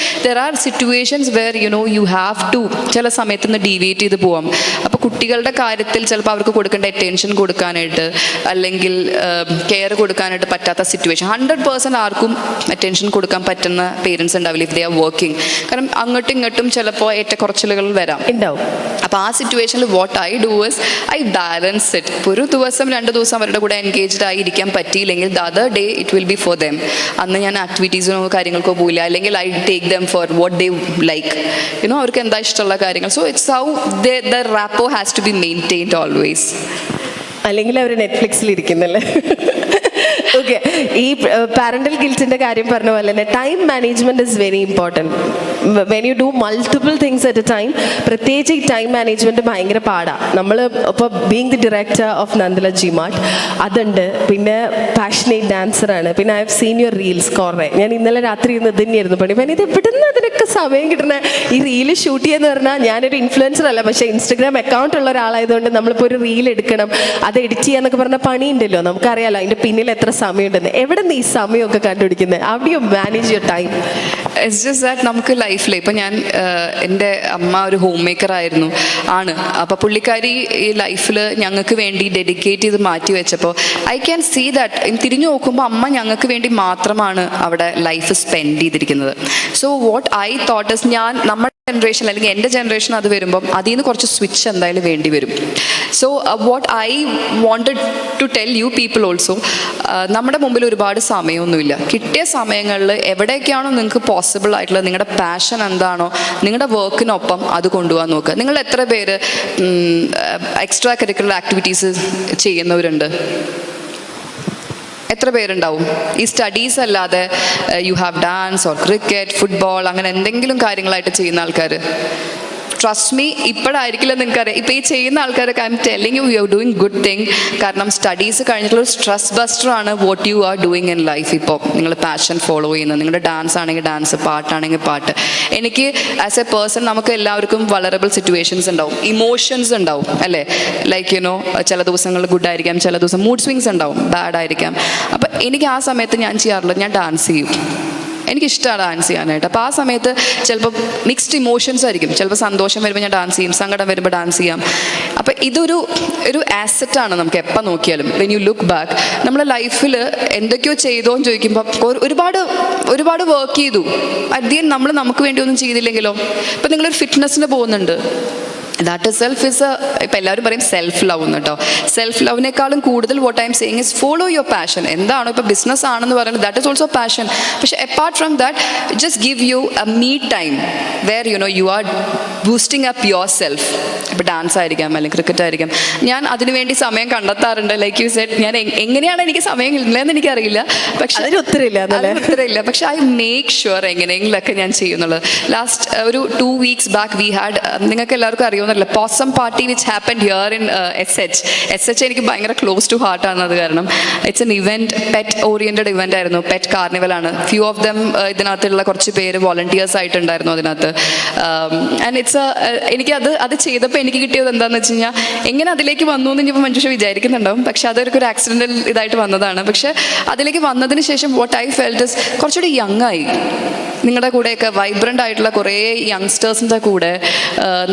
S3: there are situations where you have to ചില സമയത്ത് നിന്ന് ഡീവിയേറ്റ് ചെയ്ത് പോവാം. അപ്പോൾ കുട്ടികളുടെ കാര്യത്തിൽ ചിലപ്പോൾ അവർക്ക് കൊടുക്കേണ്ട അറ്റൻഷൻ കൊടുക്കാനായിട്ട് അല്ലെങ്കിൽ കെയർ കൊടുക്കാനായിട്ട് പറ്റാത്ത സിറ്റുവേഷൻ 100% ആർക്കും അറ്റൻഷൻ കൊടുക്കാൻ പറ്റുന്ന പേരൻസ് ഉണ്ടാവില്ല ഇഫ് ദേ ആർ വർക്കിംഗ്. കാരണം അങ്ങോട്ടും ഇങ്ങോട്ടും ചിലപ്പോൾ ഏറ്റക്കുറച്ചിലുകൾ വരാം,
S2: ഉണ്ടാവും.
S3: അപ്പോൾ ആ സിറ്റുവേഷനിൽ what I do is I balance it. ഇപ്പോൾ ഒരു ദിവസം 2 ദിവസം അവരുടെ കൂടെ എൻഗേജ്ഡ് ആയിരിക്കാൻ പറ്റിയില്ലെങ്കിൽ the other day it will be for them. അന്ന് ഞാൻ ആക്ടിവിറ്റീസിനോ കാര്യങ്ങൾക്കോ പോയില്ല, അല്ലെങ്കിൽ ഐ ടേക്ക് ദം ഫോർ വാട്ട് ദേ ലൈക്ക്, അവർക്ക് എന്താ ഇഷ്ടമുള്ള കാര്യങ്ങൾ. So it's how the rapport has to be maintained always.
S2: അല്ലെങ്കിൽ അവർ നെറ്റ്ഫ്ലിക്സിൽ ഇരിക്കുന്നല്ലേ? ഓക്കെ, ഈ പാരന്റൽ ഗിൽറ്റിന്റെ കാര്യം പറഞ്ഞ പോലെ തന്നെ time management is very important. When you do multiple things at A time, പ്രത്യേകിച്ച് ഈ ടൈം മാനേജ്മെന്റ് ഭയങ്കര പാടാണ്. നമ്മൾ ഇപ്പോൾ being the director of Nandala G-Mart അതുണ്ട്, പിന്നെ പാഷനേറ്റ് ഡാൻസറാണ്, പിന്നെ I have seen your reels കുറേ. ഞാൻ ഇന്നലെ രാത്രി ഇന്ന് ഇത് തന്നെയായിരുന്നു പണി. പിന്നെ ഇത് എവിടുന്ന് അതിനൊക്കെ സമയം കിട്ടുന്ന ഈ റീല് ഷൂട്ട് ചെയ്യുന്ന പറഞ്ഞാൽ, ഞാനൊരു ഇൻഫ്ലുവൻസർ അല്ല, പക്ഷേ ഇൻസ്റ്റഗ്രാം അക്കൗണ്ട് ഉള്ള ഒരാളായതുകൊണ്ട് നമ്മളിപ്പോൾ ഒരു റീൽ എടുക്കണം, അത് എഡിറ്റ് ചെയ്യാന്നൊക്കെ പറഞ്ഞ പണിയുണ്ടല്ലോ, നമുക്കറിയാലോ അതിൻ്റെ പിന്നിൽ എത്ര സമയമുണ്ടെന്ന്. എവിടെ നിന്ന് ഈ സമയമൊക്കെ കണ്ടുപിടിക്കുന്നത്? How do you manage your time?
S3: It's just that നമുക്ക് ലൈഫിൽ ഇപ്പം ഞാൻ എൻ്റെ അമ്മ ഒരു ഹോം മേക്കർ ആണ്. അപ്പോൾ പുള്ളിക്കാരി ഈ ലൈഫിൽ ഞങ്ങൾക്ക് വേണ്ടി ഡെഡിക്കേറ്റ് ചെയ്ത് മാറ്റി വെച്ചപ്പോൾ ഐ ക്യാൻ സീ ദാറ്റ് തിരിഞ്ഞു നോക്കുമ്പോൾ അമ്മ ഞങ്ങൾക്ക് വേണ്ടി മാത്രമാണ് അവിടെ ലൈഫ് സ്പെൻഡ് ചെയ്തിരിക്കുന്നത്. So what I thought is, നമ്മുടെ ജനറേഷൻ അല്ലെങ്കിൽ എൻ്റെ ജനറേഷൻ അത് വരുമ്പം അതിൽ നിന്ന് കുറച്ച് സ്വിച്ച് എന്തായാലും വേണ്ടി വരും. So what I wanted to tell you people also, നമ്മുടെ മുമ്പിൽ ഒരുപാട് സമയമൊന്നുമില്ല. കിട്ടിയ സമയങ്ങളിൽ എവിടെയൊക്കെയാണോ നിങ്ങൾക്ക് പോസിബിൾ ആയിട്ടുള്ളത്, നിങ്ങളുടെ പാഷൻ എന്താണോ, നിങ്ങളുടെ വർക്കിനൊപ്പം അത് കൊണ്ടുപോകാൻ നോക്കുക. നിങ്ങൾ എത്ര പേര് എക്സ്ട്രാ കരിക്കുലർ ആക്ടിവിറ്റീസ് ചെയ്യുന്നവരുണ്ട്? എത്ര പേരുണ്ടാവും? ഈ സ്റ്റഡീസ് അല്ലാതെ you have dance or cricket, football, അങ്ങനെ എന്തെങ്കിലും കാര്യങ്ങളായിട്ട് ചെയ്യുന്ന ആൾക്കാർ? ട്രസ്റ്റ് മീ, ഇപ്പോഴായിരിക്കില്ല നിങ്ങൾക്കറിയാം. ഇപ്പോൾ ഈ ചെയ്യുന്ന ആൾക്കാരൊക്കെ I am telling you are doing good thing. കാരണം സ്റ്റഡീസ് കഴിഞ്ഞിട്ടുള്ള സ്ട്രെസ് ബസ്റ്ററാണ് what you are doing in life. ഇപ്പോൾ നിങ്ങൾ പാഷൻ ഫോളോ ചെയ്യുന്നത്, നിങ്ങളുടെ ഡാൻസ് ആണെങ്കിൽ ഡാൻസ്, പാട്ടാണെങ്കിൽ പാട്ട്. എനിക്ക് ആസ് എ പേഴ്സൺ, നമുക്ക് എല്ലാവർക്കും വളറബിൾ സിറ്റുവേഷൻസ് ഉണ്ടാവും, ഇമോഷൻസ് ഉണ്ടാവും അല്ലേ? ലൈക്ക് ചില ദിവസങ്ങൾ ഗുഡ് ആയിരിക്കാം, ചില ദിവസം മൂഡ് സ്വിങ്സ് ഉണ്ടാവും, ബാഡ് ആയിരിക്കാം. അപ്പം എനിക്ക് ആ സമയത്ത് ഞാൻ ചെയ്യാറുള്ളത്, ഞാൻ ഡാൻസ് ചെയ്യും. എനിക്കിഷ്ടമാണ് ഡാൻസ് ചെയ്യാനായിട്ട്. അപ്പോൾ ആ സമയത്ത് ചിലപ്പോൾ മിക്സ്ഡ് ഇമോഷൻസ് ആയിരിക്കും. ചിലപ്പോൾ സന്തോഷം വരുമ്പോൾ ഞാൻ ഡാൻസ് ചെയ്യും, സങ്കടം വരുമ്പോൾ ഡാൻസ് ചെയ്യാം. അപ്പോൾ ഇതൊരു ആസെറ്റാണ് നമുക്ക് എപ്പോൾ നോക്കിയാലും. വെൻ യു ലുക്ക് ബാക്ക്, നമ്മുടെ ലൈഫിൽ എന്തൊക്കെയോ ചെയ്തോന്ന് ചോദിക്കുമ്പോൾ ഒരുപാട് വർക്ക് ചെയ്തു, അറ്റ് ദി എൻഡ് നമ്മൾ നമുക്ക് വേണ്ടി ഒന്നും ചെയ്തില്ലെങ്കിലോ? ഇപ്പം നിങ്ങളൊരു ഫിറ്റ്നസ്സിന് പോകുന്നുണ്ട്, ദാറ്റ് സെൽഫ് ഇസ് ഇപ്പം എല്ലാവരും പറയും സെൽഫ് ലവ് എന്ന് കേട്ടോ. സെൽഫ് ലവിനേക്കാളും കൂടുതൽ what I M saying is follow your passion. എന്താണോ ഇപ്പോൾ ബിസിനസ് ആണെന്ന് പറയുന്നത്, ദാറ്റ് ഇസ് ഓൾസോ പാഷൻ. പക്ഷേ apart from that, just give you A me time wear you are boosting up your self. ഇപ്പോൾ dance ആയിരിക്കാം, അല്ലെങ്കിൽ cricket ആയിരിക്കാം. ഞാൻ അതിനുവേണ്ടി സമയം കണ്ടെത്താറുണ്ട്. ലൈക്ക് യു സെഡ്, ഞാൻ എങ്ങനെയാണ് എനിക്ക് സമയം കിട്ടുന്നതെന്ന് എനിക്കറിയില്ല, പക്ഷേ അതിന് ഉത്തരമില്ല. പക്ഷേ ഐ മേക്ക് ഷുവർ എങ്ങനെയെങ്കിലൊക്കെ ഞാൻ ചെയ്യുന്നുള്ളത്. ലാസ്റ്റ് ഒരു 2 weeks ബാക്ക് വി ഹാഡ്, നിങ്ങൾക്ക് എല്ലാവർക്കും അറിയുമെന്നല്ല, pawsome party which happened here in SH. എനിക്ക് ഭയങ്കര ക്ലോസ് ടു ഹാർട്ടാണ് അത്. കാരണം it's an event, pet oriented event ആയിരുന്നു, പെറ്റ് കാർണിവലാണ്. ഫ്യൂ ഓഫ് ദം ഇതിനകത്തുള്ള കുറച്ച് പേര് വോളണ്ടിയേഴ്സ് ആയിട്ടുണ്ടായിരുന്നു അതിനകത്ത്. ആൻഡ് ഇറ്റ്സ് എനിക്ക് അത് ചെയ്തപ്പോൾ എനിക്ക് കിട്ടിയത് എന്താണെന്ന് വെച്ച് കഴിഞ്ഞാൽ, എങ്ങനെ അതിലേക്ക് വന്നു എന്ന് ഇനിയിപ്പോൾ മഞ്ജുഷ വിചാരിക്കുന്നുണ്ടാവും, പക്ഷേ അതൊരു ആക്സിഡൻ്റൽ ഇതായിട്ട് വന്നതാണ്. പക്ഷേ അതിലേക്ക് വന്നതിന് ശേഷം വാട്ട് ഐ ഫെൽറ്റ് ഇസ് കുറച്ചുകൂടി യങ് ആയി. നിങ്ങളുടെ കൂടെയൊക്കെ വൈബ്രൻ്റ് ആയിട്ടുള്ള കുറേ യങ്സ്റ്റേഴ്സിൻ്റെ കൂടെ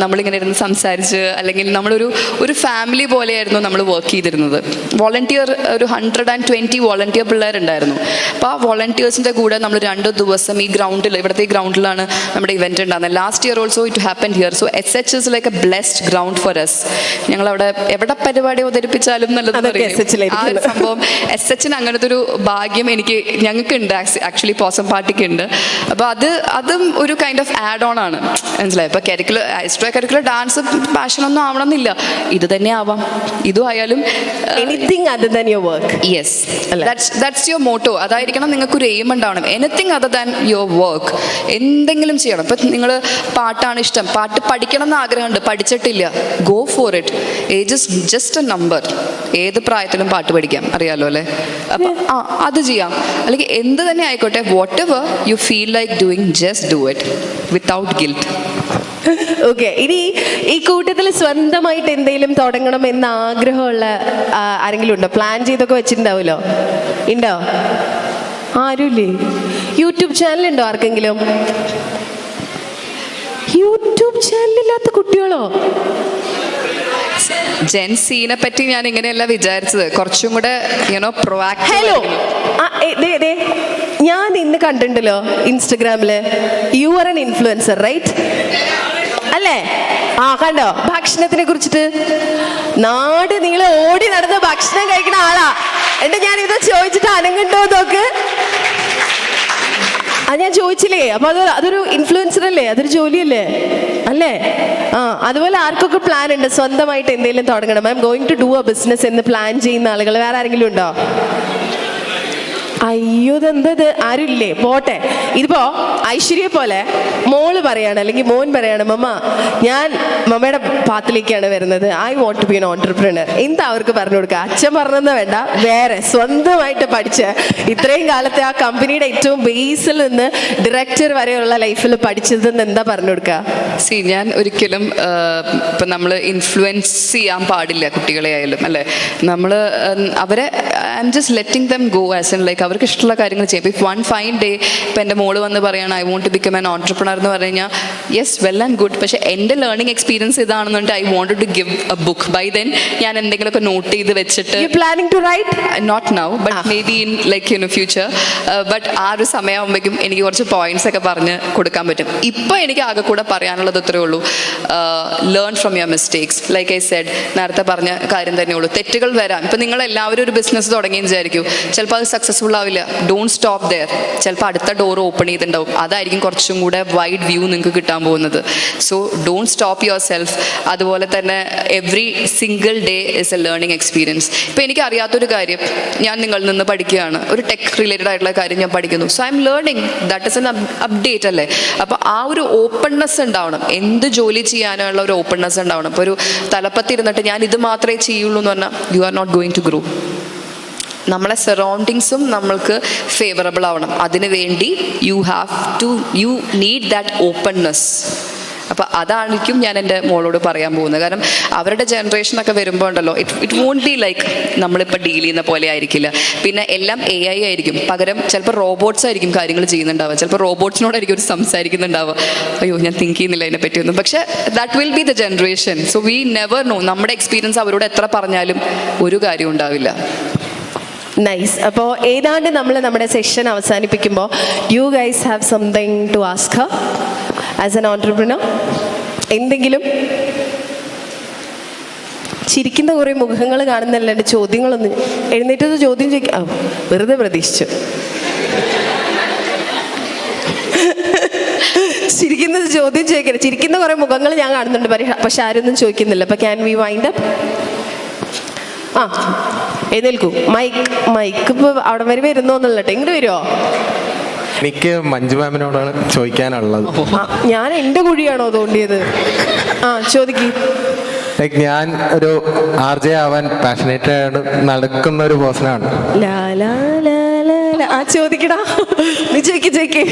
S3: നമ്മളിങ്ങനെ ഇരുന്ന് സംസാരിച്ച്, അല്ലെങ്കിൽ ഒരു ഫാമിലി പോലെയായിരുന്നു നമ്മൾ വർക്ക് ചെയ്തിരുന്നത്. വോളണ്ടിയർ ഒരു 120 വോളണ്ടിയർ പിള്ളേരുണ്ടായിരുന്നു. അപ്പോൾ ആ വോളണ്ടിയേഴ്സിൻ്റെ കൂടെ നമ്മൾ 2 ദിവസം ഈ ഗ്രൗണ്ടിൽ, ഇവിടുത്തെ ഈ ഗ്രൗണ്ടിലാണ് നമ്മുടെ ഇവൻറ്റ് ഉണ്ടാകുന്നത്. Last year also it happen here. So SH is like a blessed ground for us. ഞങ്ങളവിടെ എവിടെ പരിപാടി അവതരിപ്പിച്ചാലും നല്ലത് ആ ഒരു സംഭവം SHന് അങ്ങനത്തെ ഒരു ഭാഗ്യം ഞങ്ങൾക്ക് ഉണ്ട്, ആക്ച്വലി പോസം പാർട്ടിക്ക് ഉണ്ട്. അപ്പോൾ അതും ഒരു കൈൻഡ് ഓഫ് ആഡ് ഓൺ ആണ്, മനസ്സിലായി. ഇപ്പോൾ എക്സ്ട്രാ കരിക്കുലർ ഡാൻസ് പാഷനൊന്നും ആവണമെന്നില്ല, ഇത് തന്നെ ആവാം, ഇതും ആയാലും
S2: anything other than your work.
S3: Yes, that's your motto. അതായിരിക്കണം നിങ്ങൾക്കൊരു എയിം ഉണ്ടാവണം. Anything other than your work. എന്തെങ്കിലും ചെയ്യണം. ഇപ്പം നിങ്ങൾ പാട്ടാണ് ഇഷ്ടം, പാട്ട് പഠിക്കണം എന്ന് ആഗ്രഹമുണ്ട്, പഠിച്ചിട്ടില്ല, go for it. Age is just A number. ഏത് പ്രായത്തിലും പാട്ട് പഠിക്കാം, അറിയാലോ അല്ലേ? അപ്പം അത് ചെയ്യാം. അല്ലെങ്കിൽ എന്ത് തന്നെ ആയിക്കോട്ടെ, whatever you feel like doing, just do it without guilt.
S2: Okay, ഇനി ഈ കൂട്ടത്തിൽ സ്വന്തമായിട്ട് എന്തെങ്കിലും തുടങ്ങണം എന്ന ആഗ്രഹമുള്ള ആരെങ്കിലും ഉണ്ടോ? പ്ലാൻ ചെയ്തൊക്കെ വെച്ചിട്ടുണ്ടാവുമല്ലോ, ഉണ്ടോ? ആരുമില്ലേ? യൂട്യൂബ് ചാനൽ ഉണ്ടോ ആർക്കെങ്കിലും? യൂട്യൂബ് ചാനലില്ലാത്ത കുട്ടികളോ?
S3: ജെൻസീനെ പറ്റി ഞാൻ ഇങ്ങനെയല്ല വിചാരിച്ചത്, കുറച്ചും കൂടെ പ്രൊആക്റ്റീവ്.
S2: ഹലോ, ഞാൻ ഇന്ന് കണ്ടിട്ടുണ്ടല്ലോ ഇൻസ്റ്റഗ്രാമില്, you are an influencer right അല്ലേ? കണ്ടോ ഭക്ഷണത്തിനെ കുറിച്ചിട്ട്? നാട് നീളെ ഓടി നടന്ന് ഭക്ഷണം കഴിക്കുന്ന ആളാ. എന്നിട്ട് ഞാൻ ഇത് ചോദിച്ചിട്ട് അനങ്ങണ്ടോ നോക്ക്. അത് ഞാൻ ചോദിച്ചില്ലേ? അപ്പൊ അതൊരു ഇൻഫ്ലുവൻസർ അല്ലേ? അതൊരു ജോലിയല്ലേ അല്ലേ? അതുപോലെ ആർക്കൊക്കെ പ്ലാൻ ഉണ്ട് സ്വന്തമായിട്ട് എന്തെങ്കിലും തുടങ്ങണം, I am going to do a business എന്ന് പ്ലാൻ ചെയ്യുന്ന ആളുകൾ വേറെ ആരെങ്കിലും ഉണ്ടോ? അയ്യോ, ഇതെന്തത്? ആരുമില്ലേ? പോട്ടെ. ഇതിപ്പോ ഐശ്വര്യ പോലെ മോള് പറയാണ്, അല്ലെങ്കിൽ മോൻ പറയാണ്, മമ്മ ഞാൻ മമ്മയുടെ പാത്തിലേക്കാണ് വരുന്നത്, I want to be an entrepreneur. എന്താ അവർക്ക് പറഞ്ഞു കൊടുക്കുക? അച്ഛൻ പറഞ്ഞെന്ന് വേണ്ട, വേറെ സ്വന്തമായിട്ട് പഠിച്ച് ഇത്രയും കാലത്തെ ആ കമ്പനിയുടെ ഏറ്റവും ബേസിൽ നിന്ന് ഡയറക്ടർ വരെയുള്ള ലൈഫിൽ പഠിച്ചതെന്ന് എന്താ പറഞ്ഞു കൊടുക്കുക?
S3: ഞാൻ ഒരിക്കലും ഇപ്പം നമ്മൾ ഇൻഫ്ലുവൻസ് ചെയ്യാൻ പാടില്ല കുട്ടികളെ ആയാലും, അല്ലേ? നമ്മൾ അവരെ I am just letting them go as an like അവർക്ക് ഇഷ്ടമുള്ള കാര്യങ്ങൾ ചെയ്യും. ഇഫ് വൺ ഫൈൻ ഡേ ഇപ്പം എൻ്റെ മോള് വന്ന് പറയണം I want to become an entrepreneur എന്ന് പറഞ്ഞു കഴിഞ്ഞാൽ, യെസ്, വെൽ ആൻഡ് ഗുഡ്. പക്ഷേ എൻ്റെ ലേണിംഗ് എക്സ്പീരിയൻസ് ഇതാണെന്നുണ്ട്, I want to give a book. By then ഞാൻ എന്തെങ്കിലുമൊക്കെ നോട്ട് ചെയ്ത് വെച്ചിട്ട്, not now but maybe in like future, but ആ ഒരു സമയമാകുമ്പോഴേക്കും എനിക്ക് കുറച്ച് പോയിന്റ്സ് ഒക്കെ പറഞ്ഞ് കൊടുക്കാൻ പറ്റും. ഇപ്പം എനിക്ക് ആകെ കൂടെ പറയാനുള്ളത് ഇത്രയേ ഉള്ളൂ, learn from your mistakes. Like I said, നേരത്തെ പറഞ്ഞ കാര്യം തന്നെയുള്ളൂ. തെറ്റുകൾ വരാം. ഇപ്പം നിങ്ങളെല്ലാവരും ഒരു ബിസിനസ് തുടങ്ങിയെന്ന് വിചാരിക്കും, ചിലപ്പോൾ അത് സക്സസ്ഫുൾ ആവില്ല. Don't stop there. ചിലപ്പോൾ അടുത്ത ഡോർ ഓപ്പൺ ചെയ്തിട്ടുണ്ടാവും, അതായിരിക്കും കുറച്ചും കൂടെ വൈഡ് വ്യൂ നിങ്ങൾക്ക് കിട്ടാൻ പോകുന്നത്. So don't stop your self. അതുപോലെ തന്നെ every single day is A learning experience. ഇപ്പോൾ എനിക്ക് അറിയാത്തൊരു കാര്യം ഞാൻ നിങ്ങളിൽ നിന്ന് പഠിക്കുകയാണ്, ഒരു ടെക് റിലേറ്റഡ് ആയിട്ടുള്ള കാര്യം ഞാൻ പഠിക്കുന്നു. So I am learning, that is an update അല്ലേ? അപ്പോൾ ആ ഒരു ഓപ്പൺനെസ് ഉണ്ടാവണം, എന്ത് ജോലി ചെയ്യാനുള്ള ഒരു ഓപ്പൺനെസ് ഉണ്ടാവണം. ഇപ്പോൾ ഒരു തലപ്പത്തിരുന്നിട്ട് ഞാൻ ഇത് മാത്രമേ ചെയ്യുള്ളൂ എന്ന് പറഞ്ഞാൽ you are not going to grow. നമ്മളെ സറൗണ്ടിങ്സും നമ്മൾക്ക് ഫേവറബിൾ ആവണം. അതിനു വേണ്ടി യു നീഡ് ദാറ്റ് ഓപ്പൺനെസ്. അപ്പോൾ അതായിരിക്കും ഞാൻ എൻ്റെ മോളോട് പറയാൻ പോകുന്നത്. കാരണം അവരുടെ ജനറേഷനൊക്കെ വരുമ്പോൾ ഉണ്ടല്ലോ, ഇറ്റ് വോണ്ട് ബി ലൈക്ക് നമ്മളിപ്പോൾ ഡീൽ ചെയ്യുന്ന പോലെ ആയിരിക്കില്ല. പിന്നെ എല്ലാം AI ആയിരിക്കും, പകരം ചിലപ്പോൾ റോബോട്ട്സ് ആയിരിക്കും കാര്യങ്ങൾ ചെയ്യുന്നുണ്ടാവുക. ചിലപ്പോൾ റോബോട്ട്സിനോടായിരിക്കും ഒരു സംസാരിക്കുന്നുണ്ടാവുക. അയ്യോ, ഞാൻ തിങ്ക് ചെയ്യുന്നില്ല അതിനെ പറ്റിയൊന്നും. പക്ഷേ that will be the generation. So we never know. നമ്മുടെ എക്സ്പീരിയൻസ് അവരോട് എത്ര പറഞ്ഞാലും ഒരു കാര്യം ഉണ്ടാവില്ല.
S2: നൈസ്. അപ്പോൾ ഏതാണ്ട് നമ്മൾ നമ്മുടെ സെഷൻ അവസാനിപ്പിക്കുമ്പോൾ, you guys have something to ask her as an entrepreneur? എന്തെങ്കിലും? ചിരിക്കുന്ന കുറേ മുഖങ്ങൾ കാണുന്നല്ലാണ്ട് ചോദ്യങ്ങളൊന്നും. എഴുന്നേറ്റത് ചോദ്യം ചോദിക്കാം, വെറുതെ പ്രതീക്ഷിച്ചു. ചിരിക്കുന്നത് ചോദ്യം ചോദിക്കണം. ചിരിക്കുന്ന കുറേ മുഖങ്ങൾ ഞാൻ കാണുന്നുണ്ട്, പക്ഷെ ആരൊന്നും ചോദിക്കുന്നില്ല. അപ്പോൾ ക്യാൻ വി വൈൻഡ് അപ്പ്? എഴുന്നേൽക്കൂ. മൈക്ക് ഇപ്പോൾ അവിടെ വരെ വരുന്നോന്നുള്ളട്ടെ, ഇങ്ങോട്ട് വരുമോ?
S4: എനിക്ക് മഞ്ജു മാമിനോടാണ് ചോദിക്കാനുള്ളത്.
S2: ഞാൻ എൻ്റെ കുഴിയാണോ തോണ്ടിയത്? ചോദിക്ക്.
S4: ലൈക്ക് ഞാൻ ഒരു RJ ആവാൻ പാഷനേറ്റ് ആണ് നടക്കുന്ന ഒരു പേഴ്സണാണ്.
S2: ചോദിക്കടാ, നീ ചോദിക്ക്.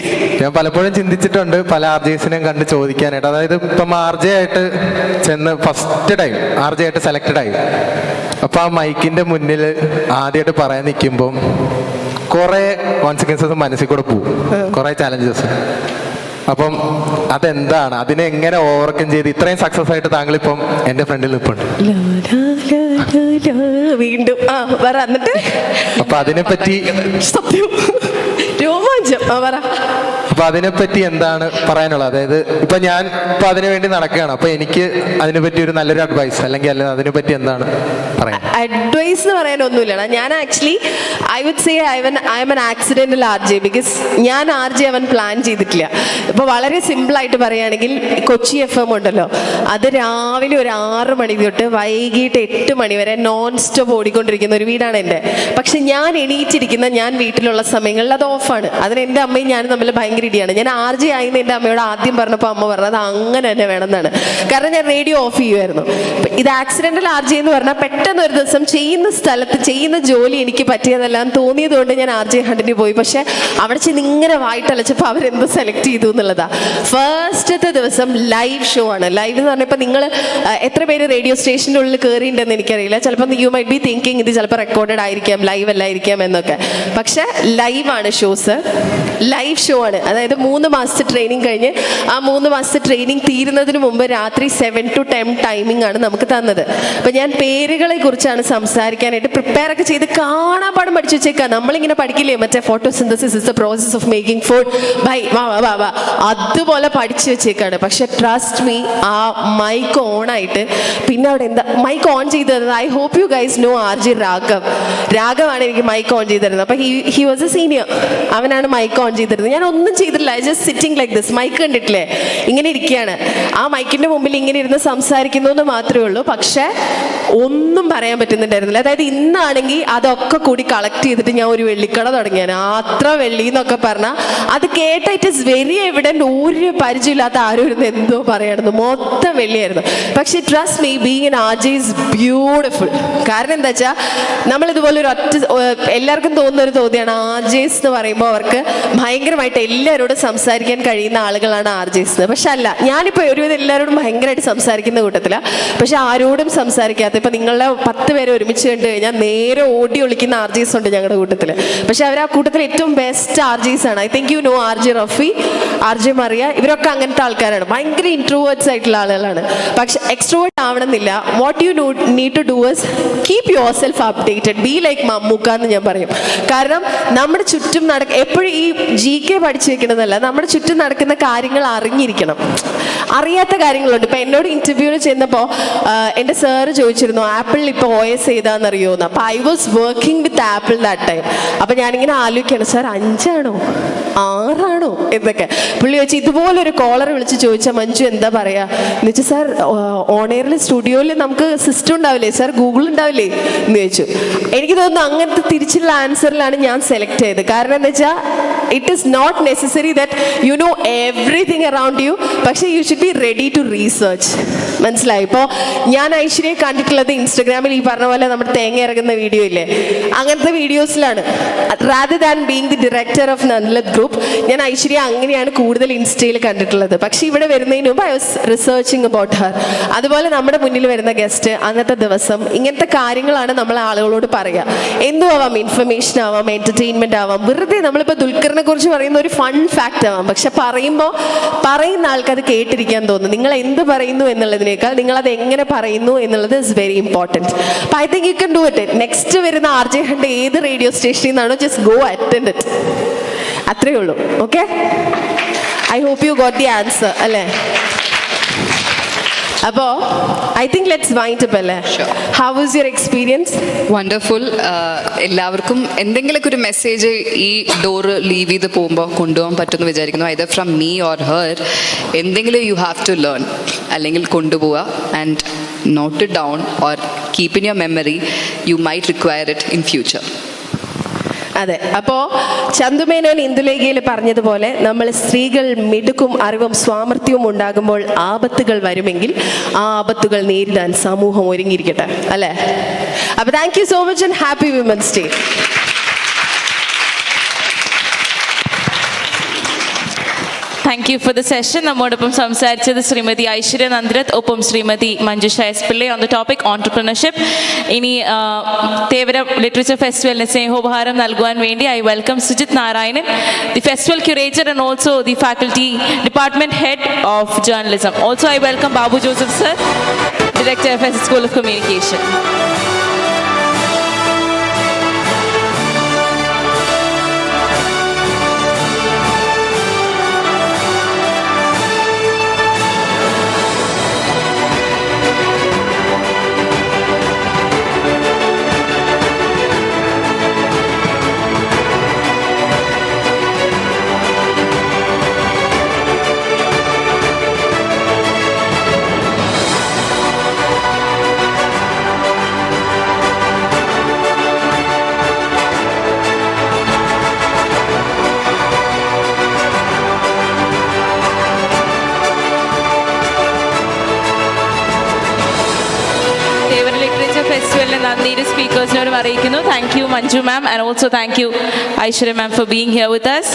S4: ഞാൻ പലപ്പോഴും ചിന്തിച്ചിട്ടുണ്ട് പല RJസിനെയും കണ്ട് ചോദിക്കാനായിട്ട്. അതായത് ഇപ്പം RJ ആയിട്ട് ചെന്ന് ഫസ്റ്റ് ടൈം RJ ആയിട്ട് സെലക്റ്റഡ് ആയി. അപ്പം ആ മൈക്കിൻ്റെ മുന്നിൽ ആദ്യമായിട്ട് പറയാൻ നിൽക്കുമ്പം കുറെ കോൺസിക്വൻസസ് മനസ്സിൽ കൂടെ പോകും, കുറെ ചാലഞ്ചസ്. അപ്പം അതെന്താണ്, അതിനെ എങ്ങനെ ഓവർകം ചെയ്ത് ഇത്രയും സക്സസ് ആയിട്ട് താങ്കൾ ഇപ്പം എൻ്റെ ഫ്രണ്ടിൽ നിൽപ്പുണ്ട്.
S2: വീണ്ടും പറ. എന്നിട്ട്
S4: അപ്പൊ അതിനെപ്പറ്റി
S2: സത്യം രോമാഞ്ചം പറ.
S4: അപ്പൊ അതിനെപ്പറ്റി എന്താണ് പറയാനുള്ളത്? അതായത് ഇപ്പൊ ഞാൻ ഇപ്പൊ അതിനു വേണ്ടി നടക്കുകയാണ്, അപ്പൊ എനിക്ക് അതിനെപ്പറ്റി ഒരു നല്ലൊരു അഡ്വൈസ് അല്ലെങ്കിൽ അതിനെപ്പറ്റി എന്താണ് പറയാൻ?
S2: അഡ്വൈസ് എന്ന് പറയാനൊന്നുമില്ലടാ. ഞാൻ actually I would say I am an accidental RJ, because ഞാൻ RJ അവൻ പ്ലാൻ ചെയ്തിട്ടില്ല. ഇപ്പോൾ വളരെ സിമ്പിളായിട്ട് പറയുകയാണെങ്കിൽ കൊച്ചി FM ഉണ്ടല്ലോ, അത് രാവിലെ ഒരു 6 മണി തൊട്ട് വൈകിട്ട് 8 മണി വരെ നോൺ സ്റ്റോപ്പ് ഓടിക്കൊണ്ടിരിക്കുന്ന ഒരു വീടാണ് എൻ്റെ. പക്ഷെ ഞാൻ എണീറ്റിരിക്കുന്ന ഞാൻ വീട്ടിലുള്ള സമയങ്ങളിൽ അത് ഓഫാണ്. അതിന് എൻ്റെ അമ്മയും ഞാനും തമ്മിൽ ഭയങ്കര ഇടിയാണ്. ഞാൻ RJ ആയിന്ന് എൻ്റെ അമ്മയോട് ആദ്യം പറഞ്ഞപ്പോൾ അമ്മ പറഞ്ഞത് അങ്ങനെ തന്നെ വേണമെന്നാണ്. കാരണം ഞാൻ റേഡിയോ ഓഫ് ചെയ്യുമായിരുന്നു. ഇത് ആക്സിഡന്റൽ RJ എന്ന് പറഞ്ഞാൽ പെട്ടെന്ന് ഒരു ദിവസം ചെയ്യുന്ന സ്ഥലത്ത് ചെയ്യുന്ന ജോലി എനിക്ക് പറ്റിയതെല്ലാം തോന്നിയതുകൊണ്ട് ഞാൻ RJ ഹണ്ടിന് പോയി. പക്ഷെ അവിടെ ചെന്ന് ഇങ്ങനെ വായിട്ടലച്ചപ്പോൾ അവരെന്ത് സെലക്ട് ചെയ്തു എന്നുള്ളതാ. ഫസ്റ്റത്തെ ദിവസം ലൈവ് ഷോ ആണ്. ലൈവ് എന്ന് പറഞ്ഞപ്പോൾ നിങ്ങൾ എത്ര പേര് റേഡിയോ സ്റ്റേഷൻ്റെ ഉള്ളിൽ കയറിയിട്ടുണ്ടെന്ന് എനിക്കറിയില്ല. ചിലപ്പോൾ യു മൈറ്റ് ബി തിങ്കിങ് ഇത് ചിലപ്പോൾ റെക്കോർഡഡ് ആയിരിക്കാം, ലൈവ് അല്ലായിരിക്കാം എന്നൊക്കെ. പക്ഷെ ലൈവാണ് ഷോസ്, ലൈവ് ഷോ ആണ്. അതായത് 3 മാസത്തെ ട്രെയിനിങ് കഴിഞ്ഞ് ആ 3 മാസത്തെ ട്രെയിനിങ് തീരുന്നതിന് മുമ്പ് രാത്രി 7 to 10 ടൈമിംഗ് ആണ് നമുക്ക് തന്നത്. അപ്പം ഞാൻ പേരുകളെ കുറിച്ചാണ് സംസാരിക്കാനായിട്ട് പ്രിപ്പയർ ഒക്കെ ചെയ്ത് കാണാപ്പാടും പഠിച്ചു വെച്ചേക്കാം. നമ്മളിങ്ങനെ പഠിക്കില്ലേ മറ്റേ photosynthesis is the process of making food, by വാ അതുപോലെ പഠിച്ചു വെച്ചേക്കാണ്. പക്ഷെ ട്രസ്റ്റ് മീ, ആ മൈക്ക് ഓൺ ആയിട്ട് പിന്നെ അവിടെ എന്താ മൈക്ക് ഓൺ ചെയ്ത് തരുന്നത്, I hope you guys know RJ രാഘവാണ് എനിക്ക് മൈക്ക് ഓൺ ചെയ്ത് തരുന്നത്. അപ്പം ഹി വാസ് എ സീനിയർ, അവനാണ് മൈക്ക് ഓൺ ചെയ്ത് തരുന്നത്. ഞാൻ ഒന്നും ചെയ്തിട്ടില്ല, I just sitting like this. Mic കണ്ടിട്ടില്ലേ, ഇങ്ങനെ ഇരിക്കുകയാണ്. ആ മൈക്കിൻ്റെ മുമ്പിൽ ഇങ്ങനെ ഇരുന്ന് സംസാരിക്കുന്നു എന്ന് മാത്രമേ ഉള്ളൂ. പക്ഷേ ഒന്നും പറയാൻ പറ്റുന്നുണ്ടായിരുന്നില്ല. അതായത് ഇന്നാണെങ്കിൽ അതൊക്കെ കൂടി കളക്ട് ചെയ്തിട്ട് ഞാൻ ഒരു വെള്ളിക്കട തുടങ്ങിയാണ്. അത്ര വെള്ളി എന്നൊക്കെ പറഞ്ഞാൽ അത് കേട്ട ഇറ്റ് ഇസ് വെരി എവിഡൻറ്റ്. ഒരു പരിചയമില്ലാത്ത ആരും ഇരുന്ന് എന്തോ പറയണമെന്ന്, മൊത്തം വെള്ളിയായിരുന്നു. പക്ഷേ trust me, being in RJ is beautiful. കാരണം എന്താ വെച്ചാൽ നമ്മളിതുപോലെ ഒരു എല്ലാവർക്കും തോന്നുന്ന ഒരു തോതിയാണ് RJs എന്ന് പറയുമ്പോൾ അവർക്ക് ഭയങ്കരമായിട്ട് എല്ലാവരോടും സംസാരിക്കാൻ കഴിയുന്ന ആളുകളാണ് RJs. പക്ഷെ അല്ല, ഞാനിപ്പോൾ ഒരുവിധം എല്ലാവരോടും ഭയങ്കരമായിട്ട് സംസാരിക്കുന്ന കൂട്ടത്തിലാണ്. പക്ഷെ ആരോടും സംസാരിക്കാത്ത, ഇപ്പം നിങ്ങളുടെ 10 പേരെ ഒരുമിച്ച് കണ്ടു കഴിഞ്ഞാൽ നേരെ ഓടി ഒളിക്കുന്ന RJs ഉണ്ട് ഞങ്ങളുടെ കൂട്ടത്തിൽ. പക്ഷെ അവർ ആ കൂട്ടത്തിൽ ഏറ്റവും ബെസ്റ്റ് RJs ആണ്. I think you know RJ Rafi, RJ Maria, ഇവരൊക്കെ അങ്ങനത്തെ ആൾക്കാരാണ്. ഭയങ്കര ഇൻട്രോവേർട്സ് ആയിട്ടുള്ള ആളുകളാണ്. പക്ഷെ എക്സ്ട്രോവേർട്ട് ആവണമെന്നില്ല. What you need to do is keep yourself updated, be like Mammukka എന്ന് ഞാൻ പറയും. കാരണം നമ്മുടെ ചുറ്റും എപ്പോഴും ഈ GK പഠിച്ചു വെക്കണമെന്നല്ല, നമ്മുടെ ചുറ്റും നടക്കുന്ന കാര്യങ്ങൾ അറിഞ്ഞിരിക്കണം. അറിയാത്ത കാര്യങ്ങളുണ്ട്. ഇപ്പം എന്നോട് ഇന്റർവ്യൂവിൽ ചെന്നപ്പോൾ എൻ്റെ സാറ് ചോദിച്ചിരുന്നു ആപ്പിളിൽ ഇപ്പോൾ OS ഏതാണെന്നറിയോ എന്ന്. അപ്പോൾ I was working with apple that time. അപ്പം ഞാനിങ്ങനെ ആലോചിക്കുകയാണ്, സാർ 5 ആണോ 6 ആണോ എന്നൊക്കെ. പുള്ളി ചോദിച്ചു ഇതുപോലൊരു കോളർ വിളിച്ച് ചോദിച്ചാൽ മഞ്ജു എന്താ പറയുക എന്ന് വെച്ചാൽ, സാർ ഓണെയറിൽ സ്റ്റുഡിയോയിൽ നമുക്ക് സിസ്റ്റം ഉണ്ടാവില്ലേ സാർ, ഗൂഗിൾ ഉണ്ടാവില്ലേ എന്ന് ചോദിച്ചു. എനിക്ക് തോന്നുന്നു അങ്ങനത്തെ തിരിച്ചുള്ള ആൻസറിലാണ് ഞാൻ സെലക്ട് ചെയ്തത്. കാരണം എന്താ വെച്ചാൽ it is not necessary that you know everything around you, പക്ഷേ you should be ready to research. മനസ്സിലായി? ഇപ്പോൾ ഞാൻ ഐശ്വര്യയെ കണ്ടിട്ടുള്ളത് ഇൻസ്റ്റഗ്രാമിൽ ഈ പറഞ്ഞ പോലെ നമ്മുടെ തേങ്ങ ഇറങ്ങുന്ന വീഡിയോ ഇല്ലേ, അങ്ങനത്തെ വീഡിയോസിലാണ്. Rather than being the director of Nandilath group, ഞാൻ ഐശ്വര്യ അങ്ങനെയാണ് കൂടുതൽ ഇൻസ്റ്റയിൽ കണ്ടിട്ടുള്ളത്. പക്ഷേ ഇവിടെ വരുന്നതിന് മുമ്പ് I was researching about Har. അതുപോലെ നമ്മുടെ മുന്നിൽ വരുന്ന ഗസ്റ്റ്, അന്നത്തെ ദിവസം, ഇങ്ങനത്തെ കാര്യങ്ങളാണ് നമ്മൾ ആളുകളോട് പറയുക. എന്തും ആവാം, ഇൻഫർമേഷൻ ആവാം, എന്റർടൈൻമെന്റ് ആവാം, വെറുതെ നമ്മളിപ്പോൾ ദുൽഖറിനെ കുറിച്ച് പറയുന്ന ഒരു ഫൺ ഫാക്റ്റ് ആവാം. പക്ഷെ പറയുമ്പോൾ പറയുന്ന ആൾക്ക് അത് കേട്ടിരിക്കാൻ തോന്നും. നിങ്ങൾ എന്ത് പറയുന്നു എന്നുള്ളതിനേക്കാൾ നിങ്ങളത് എങ്ങനെ പറയുന്നു എന്നുള്ളത് ഇസ് വെരി ഇമ്പോർട്ടൻറ്റ്. അപ്പം I think you can do it. Next വരുന്ന RJ ഹണ്ട് ഏത് റേഡിയോ സ്റ്റേഷനിൽ നിന്നാണോ ജസ്റ്റ് ഗോ അറ്റൻഡ് ഇറ്റ്. അത്രയേ ഉള്ളൂ. Okay, I hope you got the answer അല്ലേ? അപ്പോൾ I think let's wind up അല്ലേ? How was your experience?
S3: Wonderful. എല്ലാവർക്കും എന്തെങ്കിലുമൊക്കെ ഒരു മെസ്സേജ് ഈ ഡോറ് ലീവ് ചെയ്ത് പോകുമ്പോൾ കൊണ്ടുപോകാൻ പറ്റുമെന്ന് വിചാരിക്കുന്നു. Either from me or her. എന്തെങ്കിലും യു ഹാവ് ടു ലേൺ, അല്ലെങ്കിൽ കൊണ്ടുപോവുക. And note it down or keep in your memory. You might require it in future.
S2: അതെ, അപ്പോൾ ചന്തുമേനോൻ ഇന്ദുലേഖയിൽ പറഞ്ഞതുപോലെ നമ്മൾ സ്ത്രീകൾ മിടുക്കും അറിവും സ്വാമർത്ഥ്യവും ഉണ്ടാകുമ്പോൾ ആപത്തുകൾ വരുമെങ്കിൽ ആ ആപത്തുകൾ നേരിടാൻ സമൂഹം ഒരുങ്ങിയിരിക്കട്ടെ അല്ലേ? അപ്പോൾ thank you so much and happy women's day.
S1: Thank you for the session. നമ്മോടൊപ്പം സംസാരിച്ചത് ശ്രീമതി ഐശ്വര്യ നന്ദ്രത്, ഒപ്പം Shrimati Manjusha S Pillai on the topic entrepreneurship. ഇനി തേവരം ലിറ്ററേച്ചർ ഫെസ്റ്റിവലിന് സ്നേഹോപഹാരം നൽകുവാൻ വേണ്ടി I welcome Sujith Narayanan, the festival curator and also the faculty department head of journalism. Also I welcome Babu Joseph sir, Director of School of Communication. ഫെസ്റ്റിവലിന് നന്ദി സ്പീക്കേഴ്സിനോടും അറിയിക്കുന്നു. Thank you Manju ma'am, and also thank you Aishwarya ma'am for being here with us.